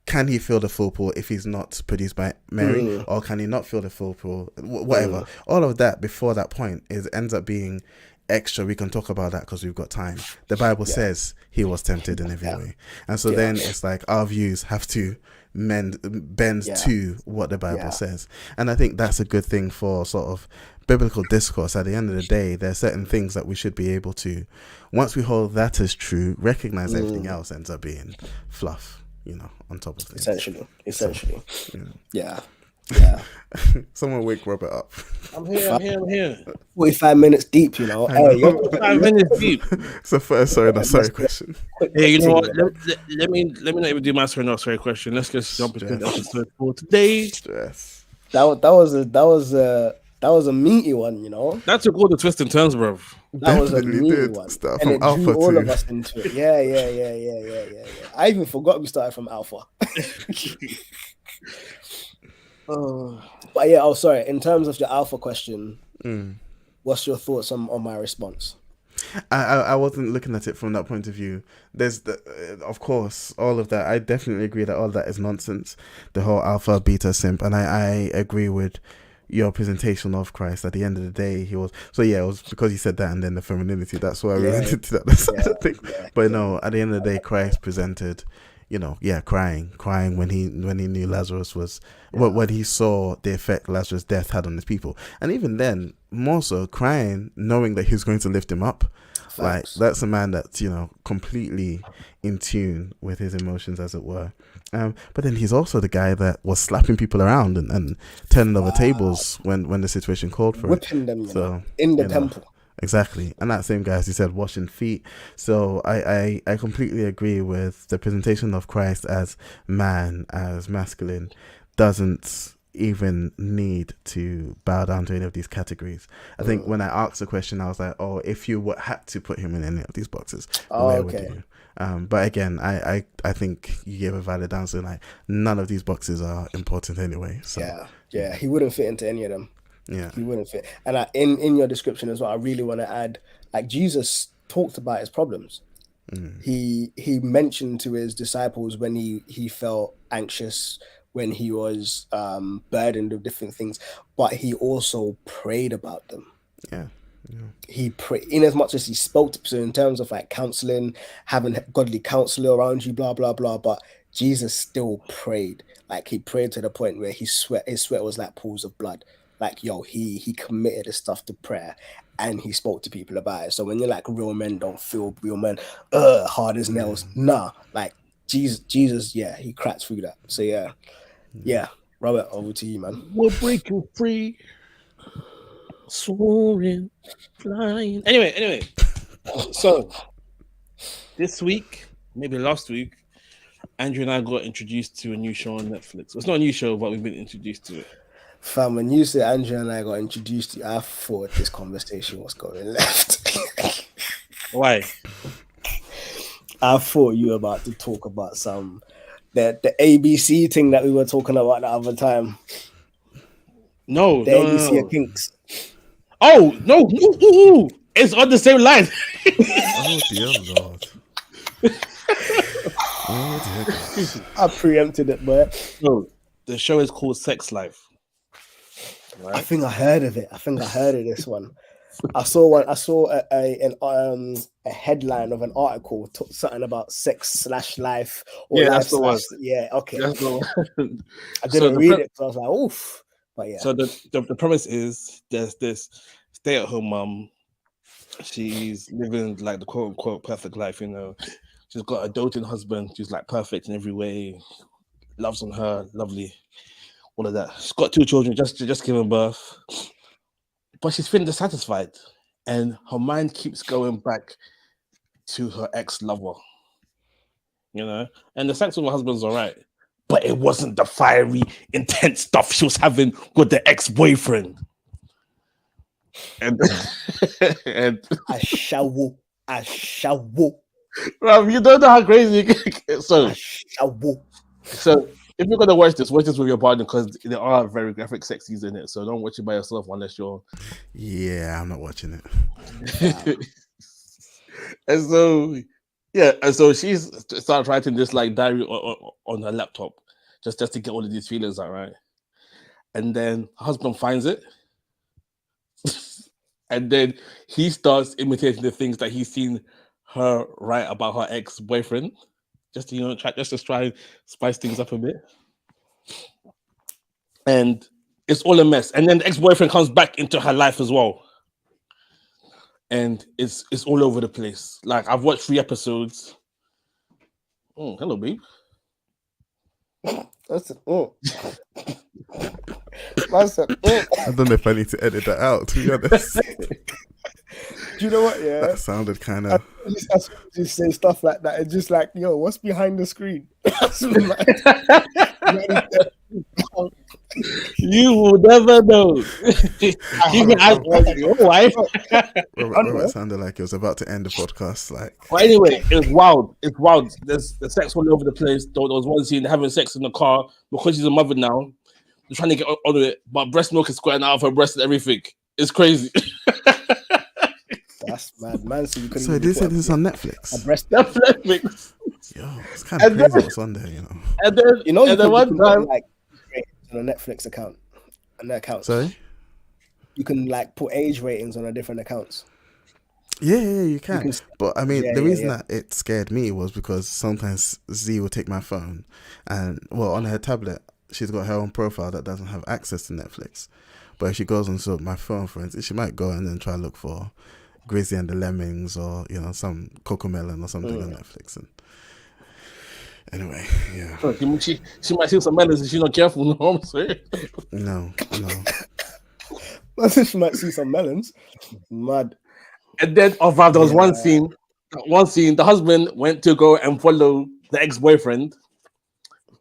can he feel the full pull if he's not produced by Mary, or can he not feel the full pull? Whatever. All of that before that point ends up being extra. We can talk about that because we've got time. The Bible says he was tempted in every way, and so then it's like our views have to bend to what the Bible says, and I think that's a good thing for sort of biblical discourse. At the end of the day, there are certain things that we should be able to, once we hold that as true, recognize everything else ends up being fluff. On top of things. Essentially. So, Someone wake Robert up. I'm here. 45 minutes deep, Hey, 5 minutes deep. So first, sorry question. Yeah, you know what? Let me not even do my sorry question. Let's just jump into the episode for today. Stress. that was a meaty one, you know. That took all the twists and turns, bro. That was a Definitely meaty did. one, Start and from it drew Alpha all too. of us into it. Yeah. I even forgot we started from Alpha. But yeah, oh sorry. In terms of the Alpha question, what's your thoughts on my response? I wasn't looking at it from that point of view. There's of course, all of that. I definitely agree that all that is nonsense. The whole alpha beta simp, and I agree with your presentation of Christ. At the end of the day, he was. So yeah, it was because you said that, and then the femininity. That's why I related to that side of things. But no, at the end of the day, Christ presented, crying when he knew Lazarus was when he saw the effect Lazarus' death had on his people, and even then, more so crying, knowing that he's going to lift him up. Facts. Like that's a man that's completely in tune with his emotions, as it were. But then he's also the guy that was slapping people around and turning over tables when the situation called for whipping them, in the temple. Exactly. And that same guy, as you said, washing feet. So I completely agree with the presentation of Christ as man, as masculine, doesn't even need to bow down to any of these categories. I think when I asked the question, I was like, oh, if you had to put him in any of these boxes, where would you? But again, I think you gave a valid answer. Like, none of these boxes are important anyway. So yeah, he wouldn't fit into any of them. Yeah, he wouldn't fit. And in your description as well, I really want to add, like, Jesus talked about his problems. He mentioned to his disciples when he felt anxious, when he was burdened with different things, but he also prayed about them. Yeah. He prayed, in as much as he spoke to, so in terms of like counseling, having godly counsel around you, blah blah blah. But Jesus still prayed. Like, he prayed to the point where his sweat was like pools of blood. Like, he committed his stuff to prayer, and he spoke to people about it. So when you're like, real men don't feel real men, hard as nails. Nah, like Jesus, yeah, he cracked through that. So yeah, Robert, over to you, man. We're breaking free, soaring, flying. Anyway, so this week, maybe last week, Andrew and I got introduced to a new show on Netflix. It's not a new show, but we've been introduced to it. Fam, when you said Andrew and I got introduced to you, I thought this conversation was going left. Why? I thought you were about to talk about the ABC thing that we were talking about the other time. No, ABC of Kinks. Oh no, it's on the same line. Oh dear Lord. Oh dear God. I preempted it, but no, the show is called Sex Life. Right? I think I heard of it. I think I heard of this one. I saw a headline of an article something about sex/life or yeah, life. That's the one. Yeah, okay. That's the one. I didn't read it, so I was like, oof. But yeah. So the premise is there's this stay-at-home mom. She's living like the quote-unquote perfect life, She's got a doting husband who's like perfect in every way, loves on her, lovely, all of that. She's got 2 children, just given birth, but she's feeling dissatisfied, and her mind keeps going back to her ex-lover, and the sex with her husband's all right, but it wasn't the fiery, intense stuff she was having with the ex-boyfriend. And I shall. Rob, you don't know how crazy. So if you're gonna watch this with your partner, because there are very graphic sex scenes in it. So don't watch it by yourself unless you're. Yeah, I'm not watching it. And so she's started writing this like diary on her laptop, just to get all of these feelings out, right? And then her husband finds it, and then he starts imitating the things that he's seen her write about her ex-boyfriend, just to try and spice things up a bit. And it's all a mess. And then the ex-boyfriend comes back into her life as well. And it's all over the place. Like, I've watched 3 episodes. Oh, hello, babe. That's it. I don't know if I need to edit that out, to be honest. Do you know what? Yeah, that sounded kind of. Just say stuff like that. It's just like, yo, what's behind the screen? You will never know. You can ask your wife. Robert sounded like he was about to end the podcast. Like, But anyway, it's wild. It's wild. There's the sex all over the place. There was one scene having sex in the car because she's a mother now. They're trying to get on with it, but breast milk is squirting out of her breast and everything. It's crazy. That's mad, man. So you couldn't. so they said this is on Netflix. a breast. Netflix. Yo, it's kind of And crazy then- what's on there, you know. And then, You know, you and then can one put, time, like on a Netflix account, on their accounts. Sorry. You can like put age ratings on a different accounts. Yeah, you can. can- But I mean, Yeah, the yeah, reason yeah. that it scared me was because sometimes Z will take my phone, and well, on her tablet, she's got her own profile that doesn't have access to Netflix. But if she goes onto my phone, for instance, she might go and then try to look for Grizzly and the Lemmings or some Cocomelon or something on Netflix. And anyway, yeah, she might see some manners if she's not careful. No, I'm saying. no. She might see some melons. Mad. And then, there was one scene. The husband went to go and follow the ex-boyfriend.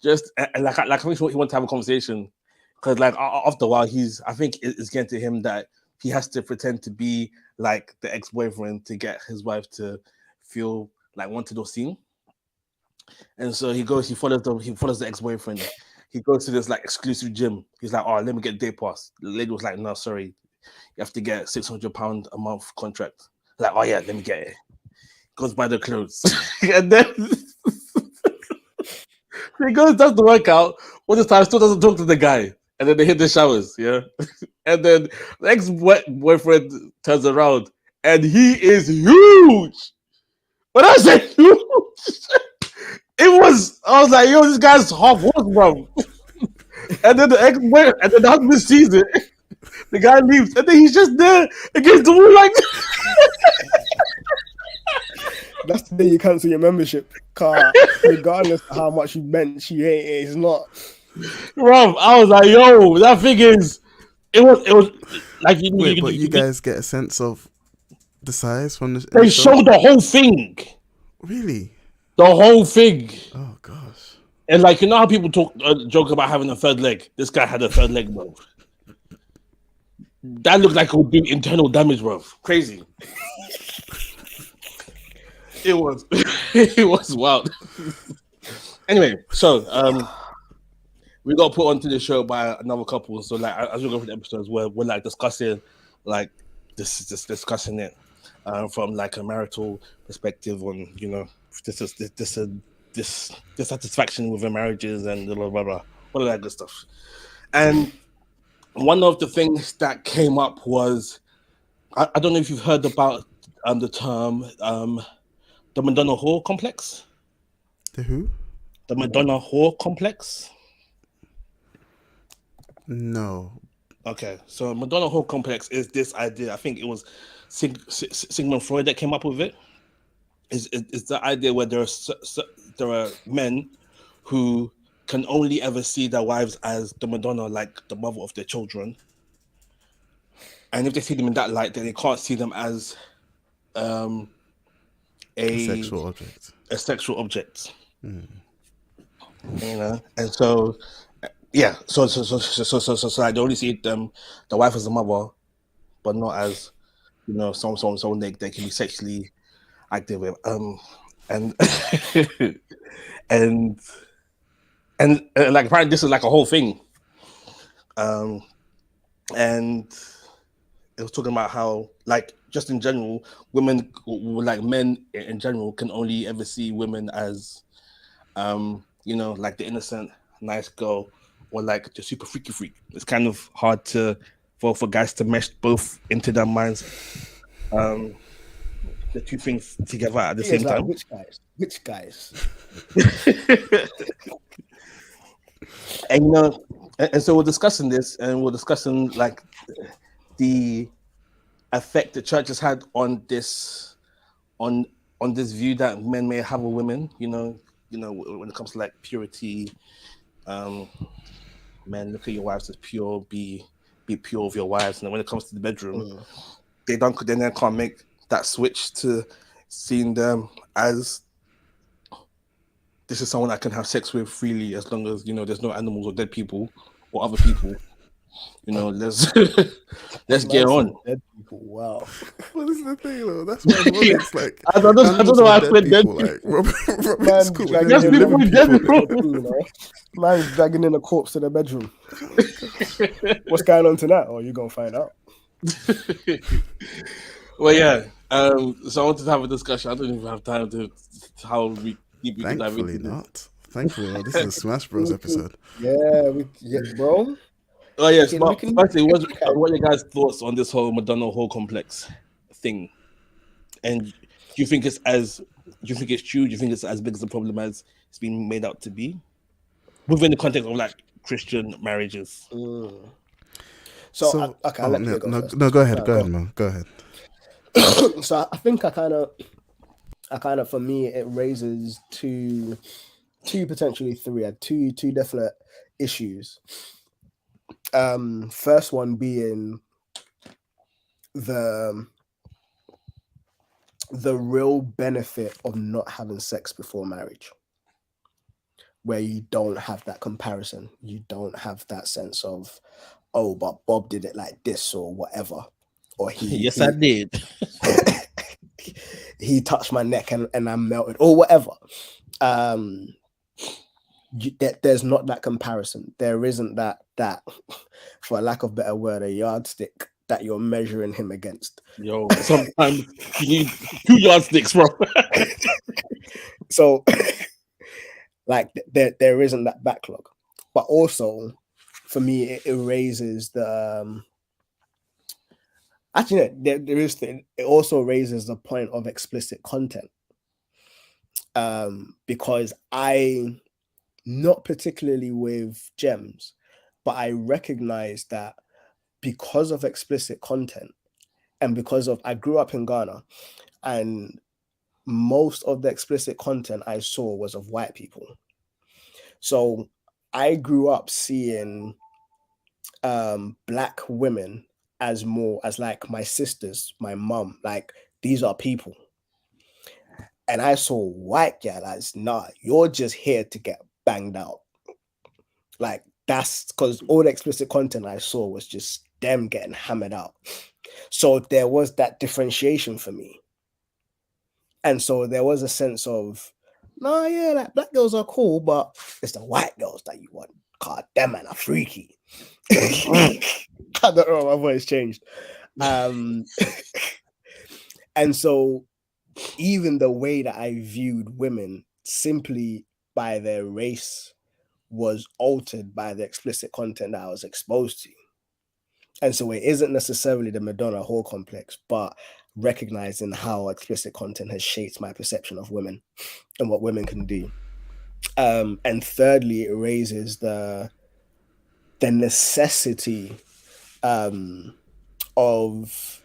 Just like I think he wanted to have a conversation because, like, after a while, I think it's getting to him that he has to pretend to be like the ex-boyfriend to get his wife to feel like wanted or seen. And so he follows the ex-boyfriend. He goes to this like exclusive gym. He's like, "Oh, let me get day pass." The lady was like, "No, sorry, you have to get £600 a month contract." Like, "Oh yeah, let me get it." Goes buy the clothes, and then he goes does the workout. All this time, still doesn't talk to the guy, and then they hit the showers. Yeah, and then the ex-boyfriend turns around, and he is huge. When I say huge, I was like, "Yo, this guy's half horse, bro." And then the husband sees it. The guy leaves, and then he's just there against the wall, like. That's the day you cancel your membership. Car, regardless of how much you bench, you ain't. It's not. Rob, I was like, "Yo, that thing is." It was like Wait, but you guys get a sense of the size from the They show? showed the whole thing, Really? the whole thing, Oh gosh. and like how people joke about having a third leg. This guy had a third leg, bro. That looked like it would do internal damage, bro. Crazy. It was, it was wild. Anyway, so we got put onto the show by another couple. So like as we go through the episodes, we're like discussing like discussing it from like a marital perspective on dissatisfaction with their marriages and blah blah blah, all of that good stuff. And one of the things that came up was I don't know if you've heard about the term the Madonna whore complex. The who? The Madonna whore complex. No. Okay, so Madonna whore complex is this idea. I think it was Sigmund Freud that came up with it. Is the idea where there are men who can only ever see their wives as the Madonna, like the mother of their children, and if they see them in that light, then they can't see them as A sexual object. A sexual object. And so yeah, so I only see them, the wife as a mother, but not as someone they can be sexually active with. And and like apparently this is like a whole thing. And it was talking about how like just in general, women like men in general can only ever see women as like the innocent, nice girl or like the super freaky freak. It's kind of hard for guys to mesh both into their minds. The two things together at the same time. Which guys? And so we're discussing this, and we're discussing like the effect the church has had on this view that men may have of women. When it comes to like purity, men look at your wives as pure, be pure of your wives, and when it comes to the bedroom, they can't make that switch to seeing them as this is someone I can have sex with freely as long as there's no animals or dead people or other people. You know, let's get on. Dead people. Wow. What is the thing though? That's why Robert's like I don't know why I said dead people. Like Robert's Man, cool. dragging Yes, in people living dead people. people. You know? Man's dragging in a corpse to the bedroom. What's going on tonight? Oh, you're gonna find out. Well, yeah. So I wanted to have a discussion. I don't even have time to how we keep dive Thankfully into this. not. Thankfully not. This is a Smash Bros episode. Yeah, bro. Oh yes, We but can- firstly, what are your guys' thoughts on this whole Madonna whole complex thing? And do you think it's true? Do you think it's as big as a problem as it's been made out to be? Within the context of like Christian marriages. So okay, I'll let you go first. Go ahead, man. Go ahead. So I think I kind of for me it raises two potentially two definite issues. First one being the real benefit of not having sex before marriage, where you don't have that comparison, you don't have that sense of, oh, but Bob did it like this or whatever, or I did. he touched my neck and I melted or whatever. There's not that comparison. There isn't that for a lack of better word, a yardstick that you're measuring him against. Yo, sometimes you need 2 yardsticks, bro. So like there isn't that backlog. But also for me it raises the it also raises the point of explicit content. Because I, not particularly with gems, but I recognize that because of explicit content and because of, I grew up in Ghana and most of the explicit content I saw was of white people. So I grew up seeing black women as more as like my sisters, my mom, like these are people. And I saw white gal as, nah, you're just here to get banged out. Like that's because all the explicit content I saw was just them getting hammered out. So there was that differentiation for me. And so there was a sense of, nah, yeah, like black girls are cool, but it's the white girls that you want. God, them man are freaky. I don't know, my voice changed. And so even the way that I viewed women simply by their race was altered by the explicit content that I was exposed to. And so it isn't necessarily the Madonna whore complex, but recognizing how explicit content has shaped my perception of women and what women can do. And thirdly, it raises the necessity of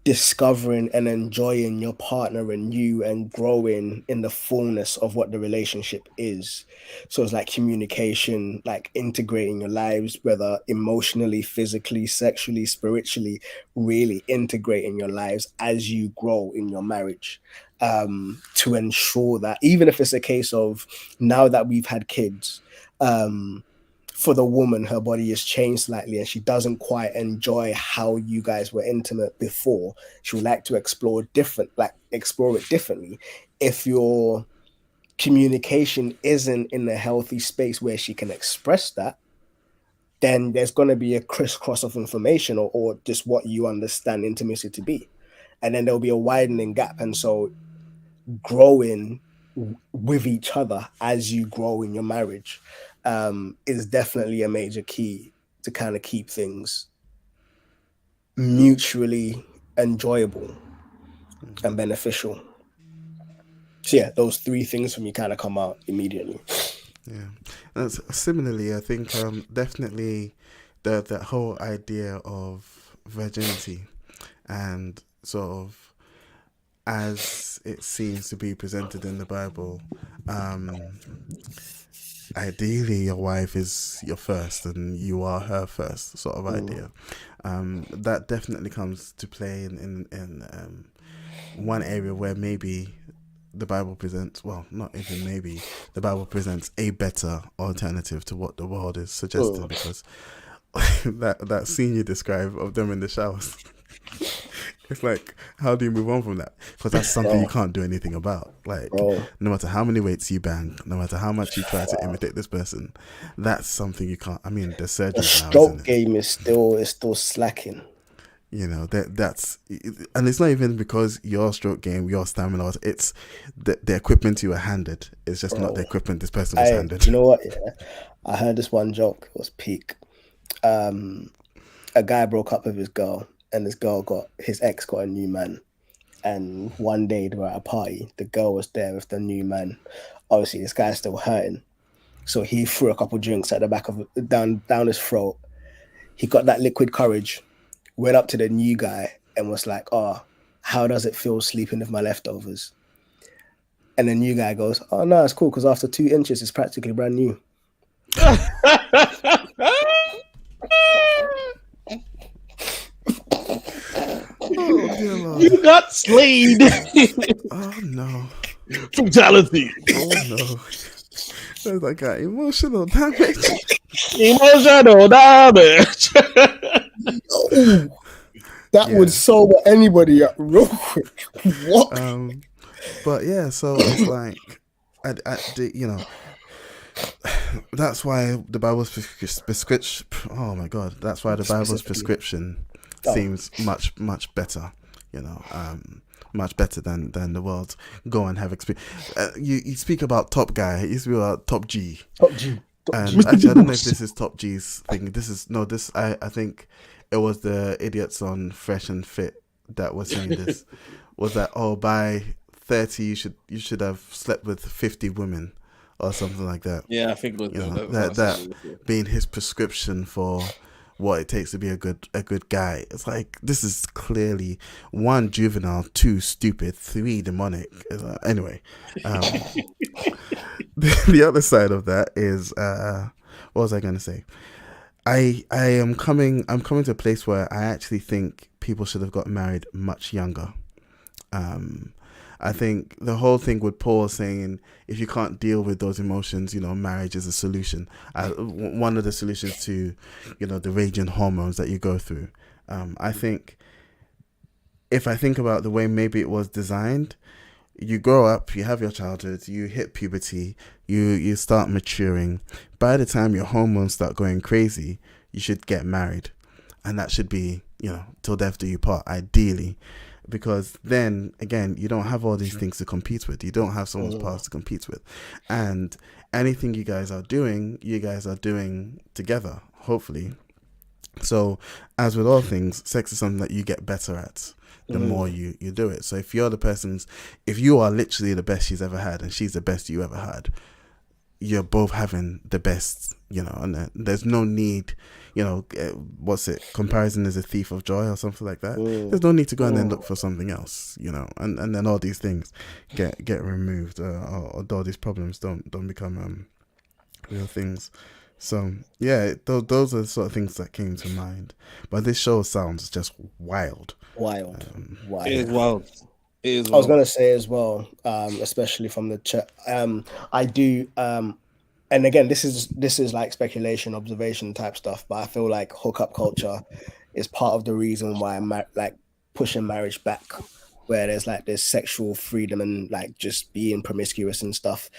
discovering and enjoying your partner and you and growing in the fullness of what the relationship is. So it's like communication, like integrating your lives, whether emotionally, physically, sexually, spiritually, really integrating your lives as you grow in your marriage, to ensure that even if it's a case of now that we've had kids, for the woman, her body has changed slightly and she doesn't quite enjoy how you guys were intimate before. She would like to explore it differently. If your communication isn't in a healthy space where she can express that, then there's going to be a crisscross of information or just what you understand intimacy to be. And then there'll be a widening gap. And so growing with each other as you grow in your marriage is definitely a major key to kind of keep things mutually enjoyable and beneficial. So yeah, those 3 things for me kind of come out immediately. Yeah, similarly, I think definitely that whole idea of virginity and sort of as it seems to be presented in the Bible, ideally your wife is your first and you are her first sort of idea. That definitely comes to play in one area where maybe the Bible presents, well, not even maybe, the Bible presents a better alternative to what the world is suggesting, because that scene you describe of them in the showers, it's like, how do you move on from that? Because that's something you can't do anything about. Like, no matter how many weights you bang, no matter how much you try to imitate this person, that's something you can't. I mean, the surgery. The stroke game is still slacking. You know, that's, and it's not even because your stroke game, your stamina, it's the equipment you were handed. It's just not the equipment this person was handed. You know what? Yeah, I heard this one joke. It was peak. A guy broke up with his girl, and his ex got a new man. And one day they were at a party. The girl was there with the new man. Obviously, this guy's still hurting, so he threw a couple drinks at the back of down his throat. He got that liquid courage. Went up to the new guy and was like, "Oh, how does it feel sleeping with my leftovers?" And the new guy goes, "Oh no, it's cool because after 2 inches, it's practically brand new." You got slayed. Oh no! Fatality. Oh no! That's like emotional damage. Emotional damage. That would sober anybody up real quick. What? But yeah, so it's like, you know, that's why the Bible's prescription. Oh my God, that's why the Bible's prescription seems much better. You know, much better than the world's. Go and have experience. You speak about Top Guy. It used to be about Top G. And actually, I don't know if this is Top G's thing. I think it was the idiots on Fresh and Fit that were saying this. Was that, oh, by 30 you should have slept with 50 women or something like that. Yeah, I think it was, that being his prescription for what it takes to be a good guy. It's like, this is clearly 1, juvenile, 2, stupid, 3, demonic. Anyway, the other side of that is, what was I going to say? I'm coming to a place where I actually think people should have got married much younger. I think the whole thing with Paul saying, if you can't deal with those emotions, you know, marriage is a solution. One of the solutions to, you know, the raging hormones that you go through. I think, if I think about the way maybe it was designed, you grow up, you have your childhood, you hit puberty, you start maturing. By the time your hormones start going crazy, you should get married. And that should be, you know, till death do you part, ideally. Because then, again, you don't have all these things to compete with. You don't have someone's past to compete with. And anything you guys are doing together, hopefully. So, as with all things, sex is something that you get better at the more you do it. So if you are literally the best she's ever had and she's the best you ever had, you're both having the best, you know, and there's no need, you know, comparison is a thief of joy or something like that. There's no need to go and then look for something else, you know, and then all these things get removed, or all these problems don't become real things. So yeah, those are the sort of things that came to mind. But this show sounds just wild. Wild. It is wild. I was gonna say as well, especially from the chat. I do, and again, this is like speculation, observation type stuff. But I feel like hookup culture is part of the reason why I'm like pushing marriage back, where there's sexual freedom and like just being promiscuous and stuff.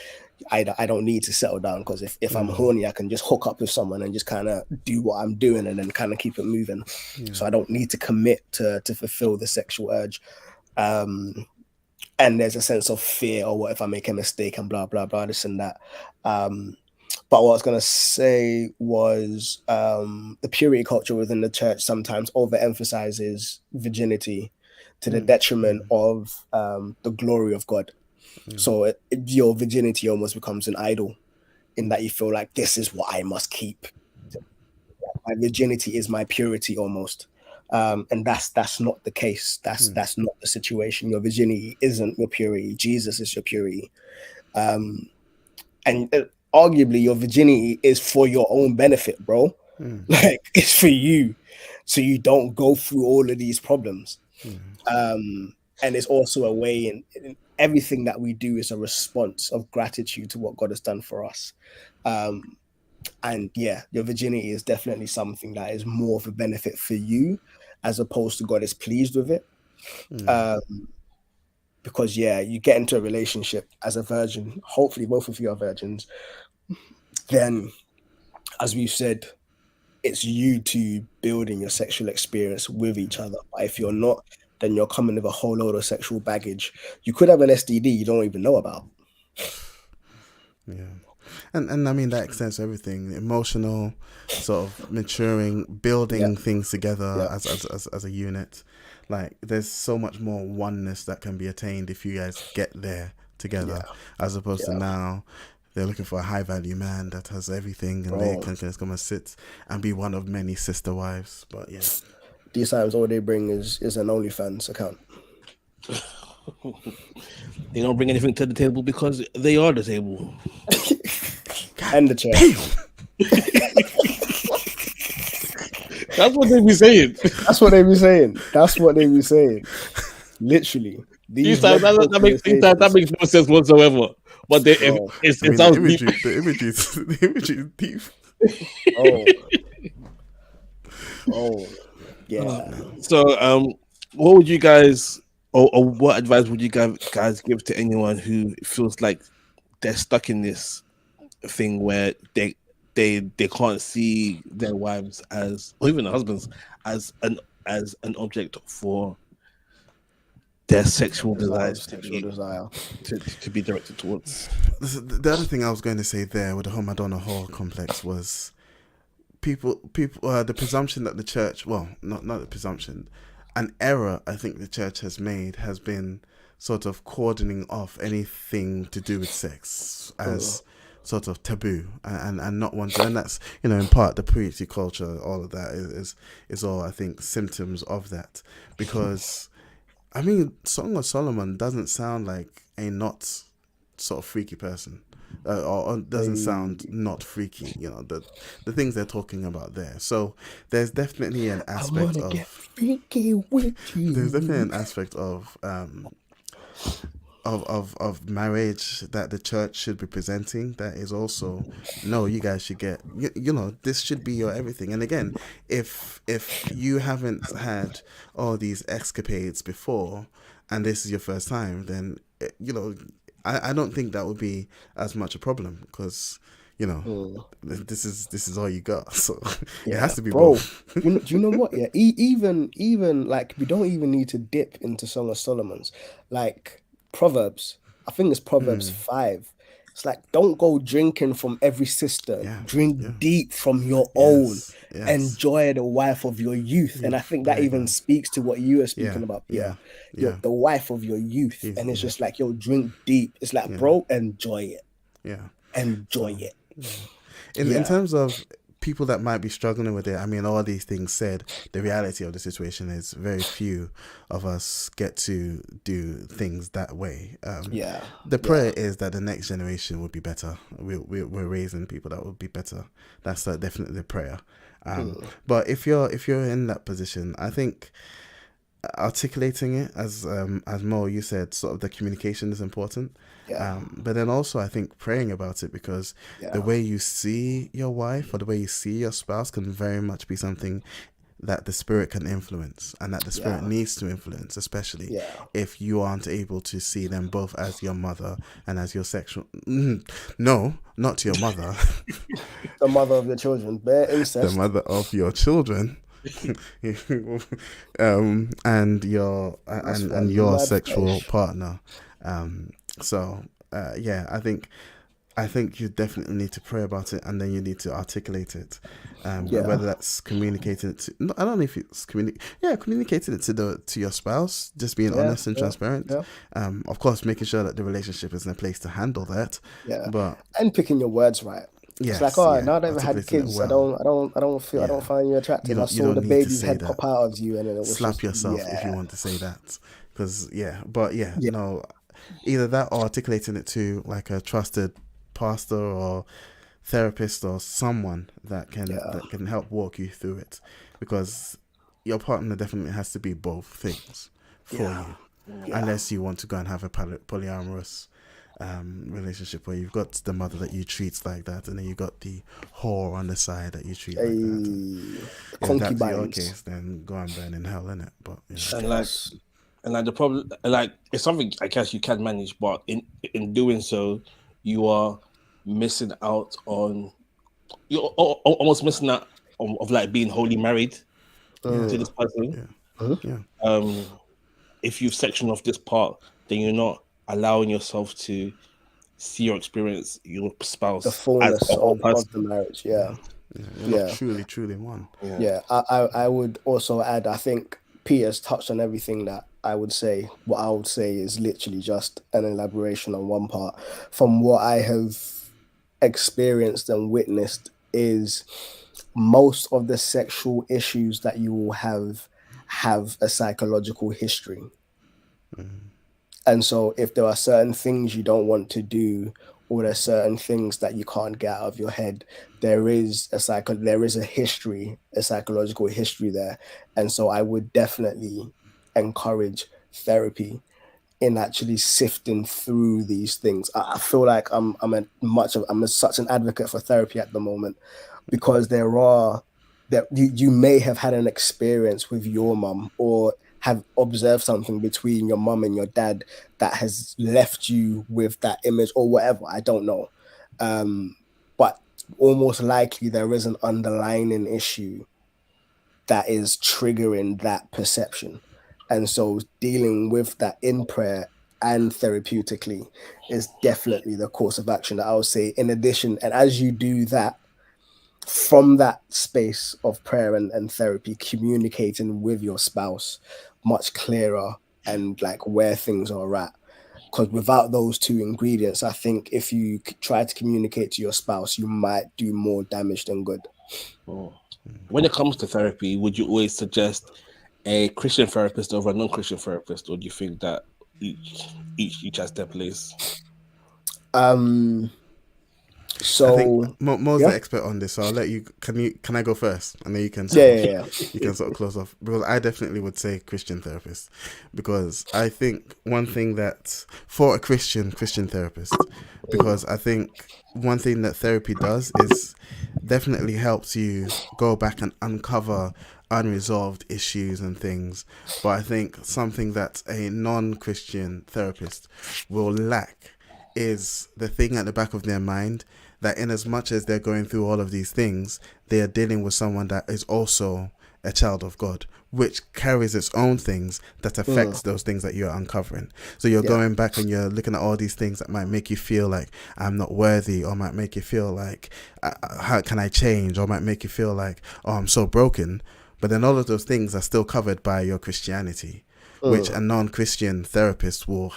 I don't need to settle down, because if I'm horny, I can just hook up with someone and just kind of do what I'm doing and then kind of keep it moving. So I don't need to commit to fulfill the sexual urge. And there's a sense of fear, or what if I make a mistake and blah blah blah, this and that. But what I was gonna say was the purity culture within the church sometimes overemphasizes virginity to the detriment of the glory of God. So your virginity almost becomes an idol, in that you feel like this is what I must keep. My virginity is my purity almost. And that's not the case. That's not the situation. Your virginity isn't your purity. Jesus is your purity. And arguably your virginity is for your own benefit, bro. Like, it's for you, so you don't go through all of these problems. And it's also a way everything that we do is a response of gratitude to what God has done for us. And yeah, your virginity is definitely something that is more of a benefit for you as opposed to God is pleased with it. Because yeah, you get into a relationship as a virgin, hopefully both of you are virgins, then as we've said, it's you two building your sexual experience with each other. But if you're not, then you're coming with a whole load of sexual baggage. You could have an STD you don't even know about. Yeah. And I mean, that extends to everything: emotional, sort of maturing, building things together as a unit. Like, there's so much more oneness that can be attained if you guys get there together, as opposed to now they're looking for a high value man that has everything, and they can just come and sit and be one of many sister wives. But yeah, these times all they bring is an OnlyFans account. They don't bring anything to the table because they are the table. And the chair. That's what they be saying. That's what they be saying. That's what they be saying. Literally. That makes no sense whatsoever. But it sounds deep. The imagery is deep. Oh, yeah. So, what would you guys, or what advice would you guys give to anyone who feels like they're stuck in this thing where they can't see their wives as, or even their husbands as an object for their sexual desires to be directed towards? The other thing I was going to say there with the whole Madonna whore complex was people the presumption that the church, well, not the presumption, an error I think the church has made has been sort of cordoning off anything to do with sex as sort of taboo and not one, and that's, you know, in part the purity culture. All of that is all, I think, symptoms of that, because I mean, Song of Solomon doesn't sound like a not sort of freaky person, or doesn't sound not freaky. You know, the things they're talking about there. So there's definitely an aspect of get freaky with you. There's definitely an aspect of marriage that the church should be presenting that is also, no, you guys should get, you know, this should be your everything. And again, if you haven't had all these escapades before and this is your first time, then, you know, I don't think that would be as much a problem, because, you know, this is all you got, so it has to be both. Do you know what? Yeah, even like, we don't even need to dip into Song of Solomon's, like Proverbs. I think it's Proverbs 5. It's like, don't go drinking from every sister. Drink deep from your own. Enjoy the wife of your youth. And I think that even speaks to what you were speaking about. The wife of your youth. And it's just like, yo, drink deep. It's like, bro, enjoy it. Enjoy it. In terms of people that might be struggling with it, I mean, all these things said, the reality of the situation is very few of us get to do things that way. The prayer is that the next generation would be better. We're raising people that would be better. That's definitely the prayer. But if you're in that position, I think articulating it, as Mo, you said, sort of the communication is important. But then also, I think praying about it, because the way you see your wife or the way you see your spouse can very much be something that the spirit can influence, and that the spirit needs to influence, especially if you aren't able to see them both as your mother and as your sexual. No, not your mother. The mother of your children. Bear incest. The mother of your children. And your sexual partner. I think you definitely need to pray about it, and then you need to articulate it. Whether that's communicating it to, I don't know if it's communicating it to your spouse, just being honest and transparent. Of course, making sure that the relationship is in a place to handle that. And picking your words right. It's like, now that I've had kids, well. I don't find you attractive. I saw the baby's head pop out of you, and then it was slap yourself if you want to say that, because no, either that or articulating it to like a trusted pastor or therapist or someone that can help walk you through it, because your partner definitely has to be both things for you. unless you want to go and have a polyamorous relationship where you've got the mother that you treat like that, and then you got the whore on the side that you treat like that. And if that's your Concubines. case, then go and burn in hell, innit? But And like the problem, like it's something I guess you can manage, but in doing so, you are missing out on, you're almost missing out of like being wholly married to this person. If you've sectioned off this part, then you're not allowing yourself to see or experience your spouse The fullness of the marriage. Yeah. You're not truly one. Yeah. I would also add, I think Peter's touched on everything that I would say. What I would say is literally just an elaboration on one part. From what I have experienced and witnessed is most of the sexual issues that you will have a psychological history. And so if there are certain things you don't want to do, or there's certain things that you can't get out of your head, there is a psychological history there. And so I would definitely encourage therapy in actually sifting through these things. I feel like I'm such an advocate for therapy at the moment, because you may have had an experience with your mum, or have observed something between your mum and your dad that has left you with that image or whatever. I don't know. But almost likely there is an underlying issue that is triggering that perception. And so dealing with that in prayer and therapeutically is definitely the course of action that I would say. In addition, and as you do that, from that space of prayer and therapy, communicating with your spouse much clearer and like where things are at. Because without those two ingredients, I think if you try to communicate to your spouse, you might do more damage than good. When it comes to therapy, would you always suggest a Christian therapist over a non-Christian therapist, or do you think that each has their place? So I think Mo's the expert on this, so I'll let you. Can I go first, and then you can you can sort of close off, because I definitely would say Christian therapist, because I think one thing that for a Christian therapist, because I think one thing that therapy does is definitely helps you go back and uncover unresolved issues and things. But I think something that a non-Christian therapist will lack is the thing at the back of their mind, that in as much as they're going through all of these things, they are dealing with someone that is also a child of God, which carries its own things that affects those things that you're uncovering. So you're going back and you're looking at all these things that might make you feel like I'm not worthy, or might make you feel like how can I change, or might make you feel like, oh, I'm so broken. But then all of those things are still covered by your Christianity, which a non-Christian therapist will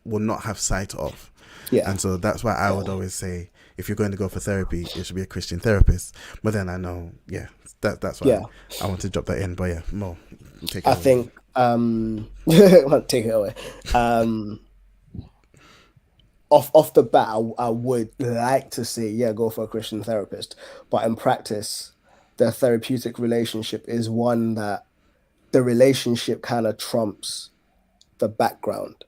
not have sight of. Yeah. And so that's why I would always say, if you're going to go for therapy, it should be a Christian therapist. But then I know, that's why I want to drop that in. But yeah, Mo, take it away. I think, take it away. Off the bat, I would like to say, go for a Christian therapist. But in practice, the therapeutic relationship is one that the relationship kind of trumps the background.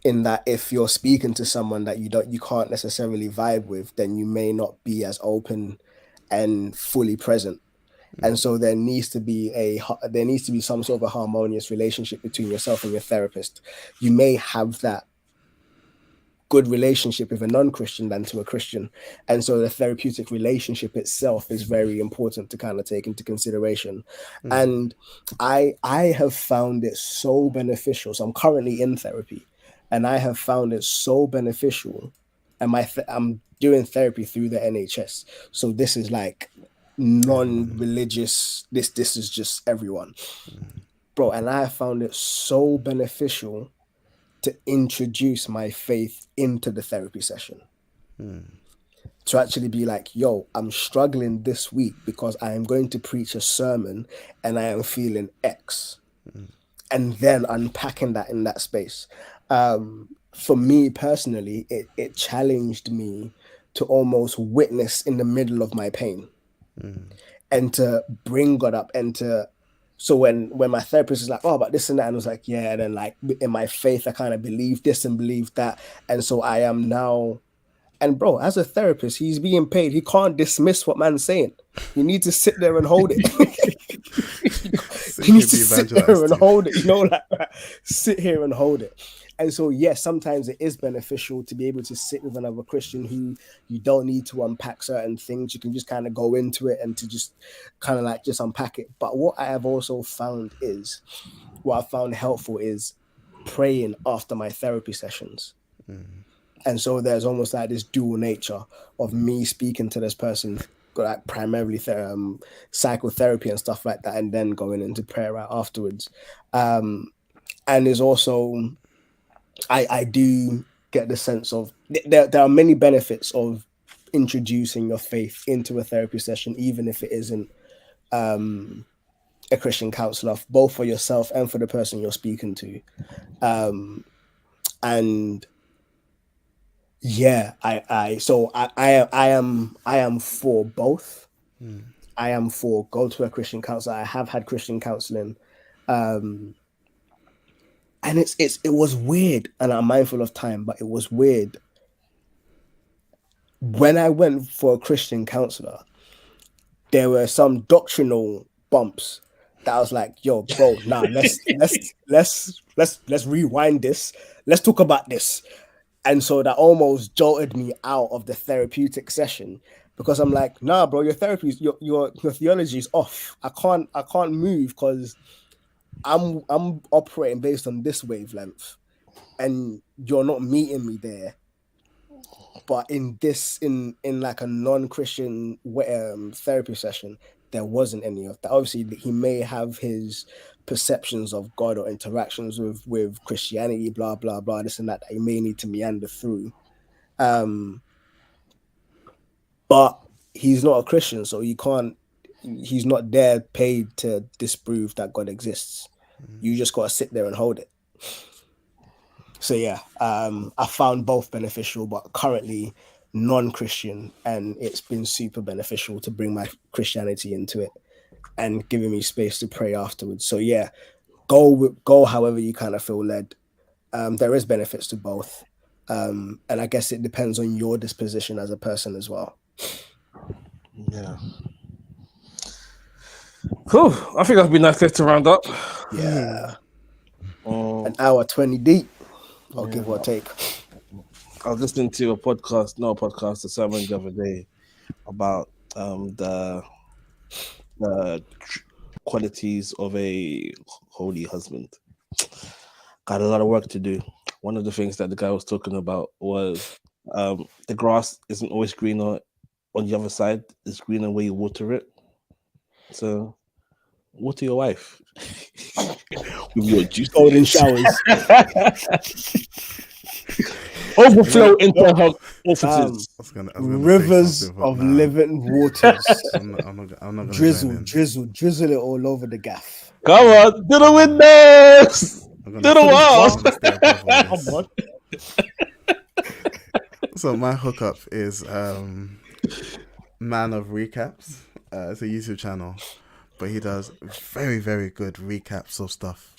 In that if you're speaking to someone that you can't necessarily vibe with, then you may not be as open and fully present. And so there needs to be some sort of a harmonious relationship between yourself and your therapist. You may have that good relationship with a non-Christian than to a Christian. And so the therapeutic relationship itself is very important to kind of take into consideration. And I have found it so beneficial. So I'm currently in therapy. And I have found it so beneficial, and I'm doing therapy through the NHS. So this is like non-religious. This is just everyone, bro. And I have found it so beneficial to introduce my faith into the therapy session. To actually be like, yo, I'm struggling this week because I am going to preach a sermon and I am feeling X. And then unpacking that in that space. For me personally, it challenged me to almost witness in the middle of my pain and to bring God up and to So when my therapist is like, oh, but this and that, and I was like, yeah, and then like in my faith, I kind of believe this and believe that, and so I am now. And bro, as a therapist, he's being paid. He can't dismiss what man's saying. You need to sit there and hold it. You need to sit there and hold it. You know, like sit here and hold it. And so, yes, sometimes it is beneficial to be able to sit with another Christian who you don't need to unpack certain things. You can just kind of go into it and to just kind of like just unpack it. But what I have also found is, what I found helpful is praying after my therapy sessions. And so there's almost like this dual nature of me speaking to this person, like primarily psychotherapy and stuff like that, and then going into prayer right afterwards. And there's also, I do get the sense of there are many benefits of introducing your faith into a therapy session, even if it isn't a Christian counselor, both for yourself and for the person you're speaking to. And yeah, I am for both. I am for go to a Christian counselor. I have had Christian counseling, and it was weird, and I'm mindful of time, but it was weird when I went for a Christian counselor. There were some doctrinal bumps that I was like, "Yo, bro, nah, let's rewind this. Let's talk about this." And so that almost jolted me out of the therapeutic session, because I'm like, nah, bro, your therapy, your theology is off. I can't move because I'm operating based on this wavelength, and you're not meeting me there. But in like a non-Christian therapy session, there wasn't any of that. Obviously, he may have his perceptions of God or interactions with Christianity, blah blah blah, this and that you may need to meander through, but he's not a Christian, so he's not there paid to disprove that God exists. You just gotta sit there and hold it. So yeah, I found both beneficial, but currently non-Christian, and it's been super beneficial to bring my Christianity into it and giving me space to pray afterwards. So yeah, go however you kind of feel led. There is benefits to both, and I guess it depends on your disposition as a person as well. Yeah. Cool. I think that'd be nice to round up. Yeah. An hour 20 deep. I'll give or take. I was listening to a sermon the other day about the qualities of a holy husband. Got a lot of work to do. One of the things that the guy was talking about was the grass isn't always greener on the other side. It's greener where you water it. So water your wife with your juice. Golden showers. Overflow into her offices. Rivers of living waters. I'm not drizzle it all over the gaff. Come on, to the windows, to the walls. So my hookup is Man of Recaps. It's a YouTube channel, but he does very, very good recaps of stuff.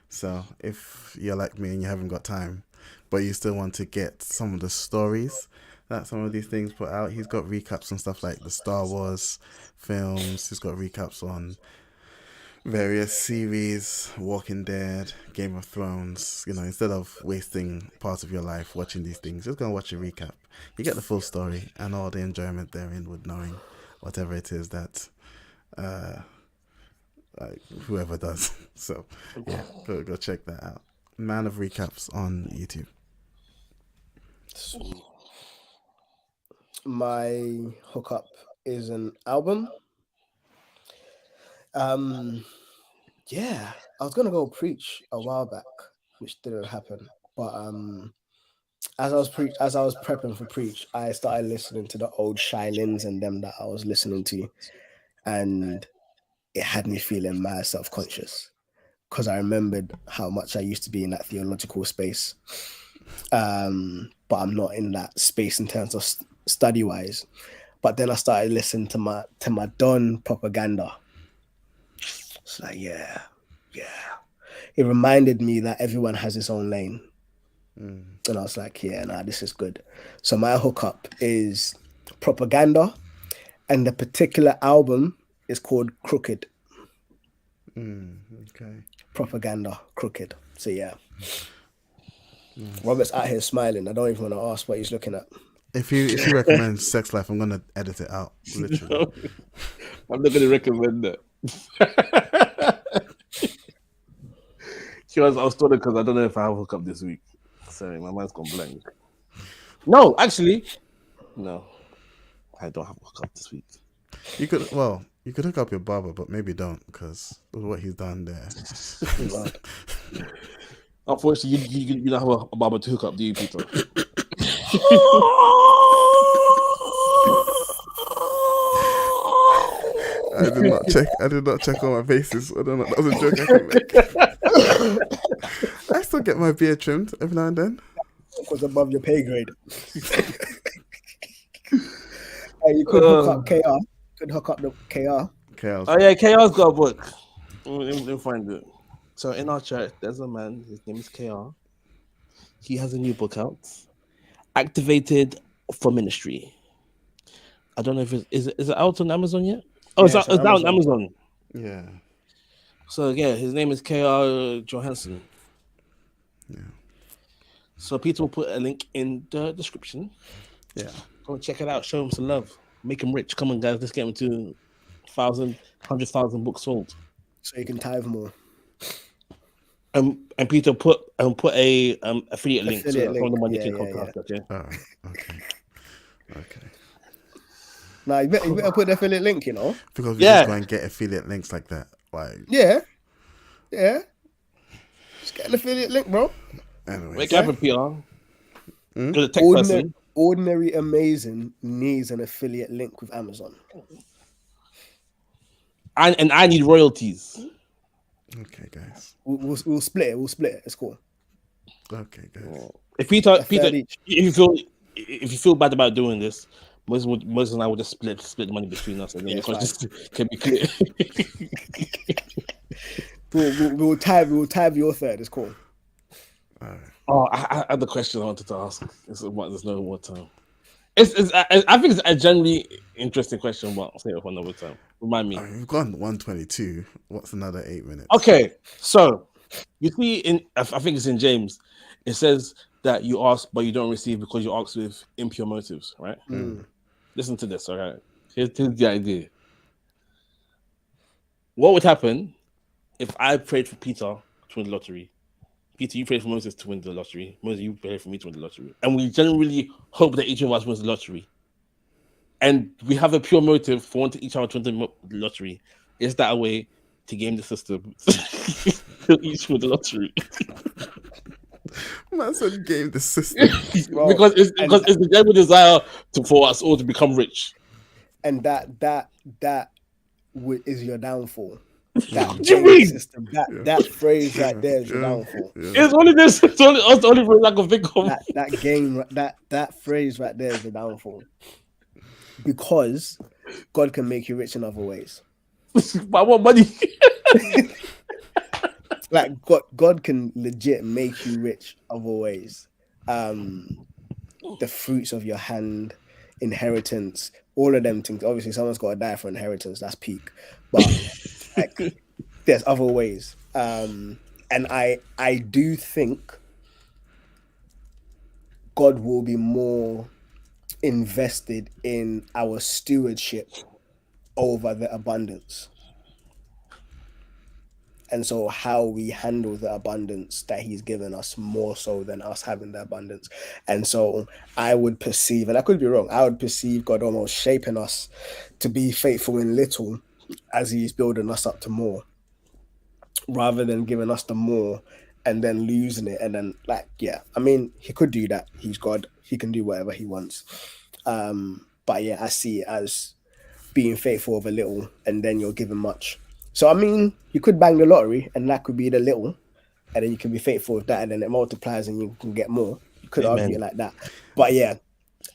So if you're like me and you haven't got time, but you still want to get some of the stories that some of these things put out, he's got recaps on stuff like the Star Wars films. He's got recaps on various series, Walking Dead, Game of Thrones. You know, instead of wasting part of your life watching these things, just go and watch a recap. You get the full story and all the enjoyment therein with knowing whatever it is that like whoever does. So yeah, go check that out. Man of Recaps on YouTube. My hookup is an album. Yeah, I was gonna go preach a while back, which didn't happen. But as I was prepping for preach, I started listening to the old Shy Lins and them that I was listening to, and it had me feeling mad self-conscious because I remembered how much I used to be in that theological space, but I'm not in that space in terms of study-wise. But then I started listening to my Don propaganda. It's like, yeah. It reminded me that everyone has his own lane. And I was like, yeah, nah, this is good. So my hookup is Propaganda, and the particular album is called Crooked. Okay. Propaganda, Crooked. So yeah. Robert's out here smiling. I don't even want to ask what he's looking at. If you recommend Sex Life, I'm gonna edit it out. Literally. I'm not gonna recommend that. I was told it because I don't know if I have a hookup this week. Sorry, my mind's gone blank. No, actually, no, I don't have a hookup this week. You could hook up your barber, but maybe don't, because of what he's done there. Unfortunately, you don't have a barber to hook up, do you, Peter? I did not check on my bases. I don't know. That was a joke I can make. I still get my beard trimmed every now and then. It was above your pay grade. You could hook up KR. Could hook up the KR. KR's yeah, KR's got a book. Let me find it. So in our church, there's a man. His name is KR. He has a new book out, Activated for Ministry. I don't know if is it out on Amazon yet? Oh, Yeah, it's out on Amazon. Yeah. So yeah, his name is KR Johansson. Yeah. So Peter will put a link in the description. Yeah. Go check it out. Show him some love. Make him rich. Come on, guys. Let's get him to 100,000 books sold. So you can tithe more. And Peter put a affiliate link Affiliate so from the link. money Yeah, can yeah, podcast. Okay. All right. Okay. Nah, you better put the affiliate link, you know? Because we just go and get affiliate links like that. Like, Yeah. Just get an affiliate link, bro. anyway. Make it happen, PR. You're the tech person. Ordinary Amazing needs an affiliate link with Amazon. And I need royalties. Okay, guys. We'll split it. It's cool. Okay, guys. If Peter, third each. if you feel bad about doing this, Moses and I will just split the money between us, and then Yeah, the just can be clear. We'll tithe your third. It's cool. All right. Oh, I had the question I wanted to ask. There's no more time. I think it's a genuinely interesting question, but I'll say it for another time. Remind me. We've gone 122. What's another 8 minutes? Okay, so you see, I think it's in James. It says that you ask, but you don't receive because you ask with impure motives, right? Listen to this, all right? Here's the idea. What would happen if I prayed for Peter to win the lottery? Peter, you prayed for Moses to win the lottery. Moses, you prayed for me to win the lottery. And we generally hope that each of us wins the lottery. And we have a pure motive for wanting each other to win the lottery. Is that a way to game the system? To each win the lottery. Man said game the system. because it's the general desire for us all to become rich. And that is your downfall. What do you mean? System, that phrase right there is your downfall. It's only this. It's the only phrase I can think of. That game, that phrase right there is the downfall. Because God can make you rich in other ways. But I want money. Like God can legit make you rich other ways. The fruits of your hand, inheritance, all of them things. Obviously, someone's got to die for inheritance. That's peak. But like, there's other ways. And I do think God will be more invested in our stewardship over the abundance. And so how we handle the abundance that he's given us more so than us having the abundance. And so I would perceive, and I could be wrong, I would perceive God almost shaping us to be faithful in little as he's building us up to more, rather than giving us the more and then losing it. And then I mean, he could do that. He's God. He can do whatever he wants. But yeah, I see it as being faithful of a little and then you're given much. So, I mean, you could bang the lottery and that could be the little, and then you can be faithful with that and then it multiplies and you can get more. You could argue it like that. But yeah,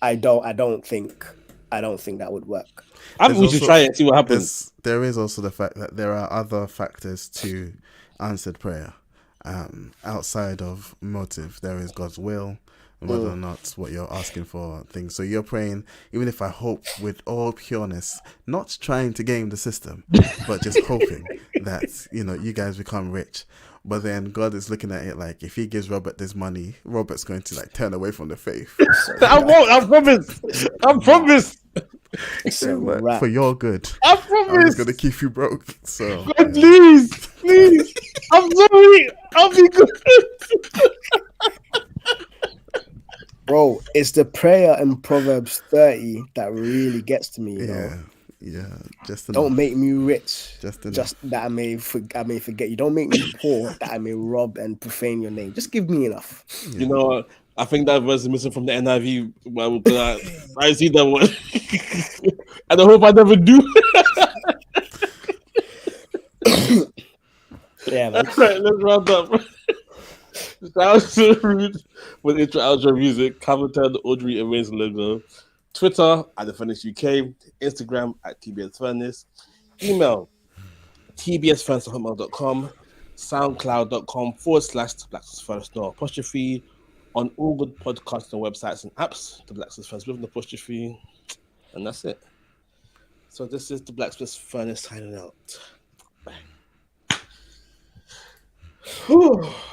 I don't think I don't think that would work. I think we should try it and see what happens. There is also the fact that there are other factors to answered prayer. Outside of motive, there is God's will, and whether or not what you're asking for things. So you're praying, even if I hope with all pureness, not trying to game the system, but just hoping that, you know, you guys become rich. But then God is looking at it like, if he gives Robert this money, Robert's going to like turn away from the faith. I won't. I promise. I promise. It's a Like, wrap. for your good, I I'm promise. just gonna keep you broke. So God, please, please. I'm sorry. I'll be good. Bro, it's the prayer in Proverbs 30 that really gets to me, you know. yeah, just enough. Don't make me rich, Just enough. just that I may forget you. Don't make me poor, that I may rob and profane your name. Just give me enough. You know what? I think that verse is missing from the NIV. Well, I see that one. And I hope I never do. Yeah, man. Right, let's round up. Shout out to Rude with intro outro music, Cavleton, Audrey, and Rain's logo. Twitter at The Furnace UK, Instagram at TBS Furnace, email tbsfurnace@hotmail.com, soundcloud.com/The Black no apostrophe, on all good podcasts and websites and apps, The Blacksmith Furnace with an apostrophe, and that's it. So this is The Blacksmith Furnace signing out. Bye.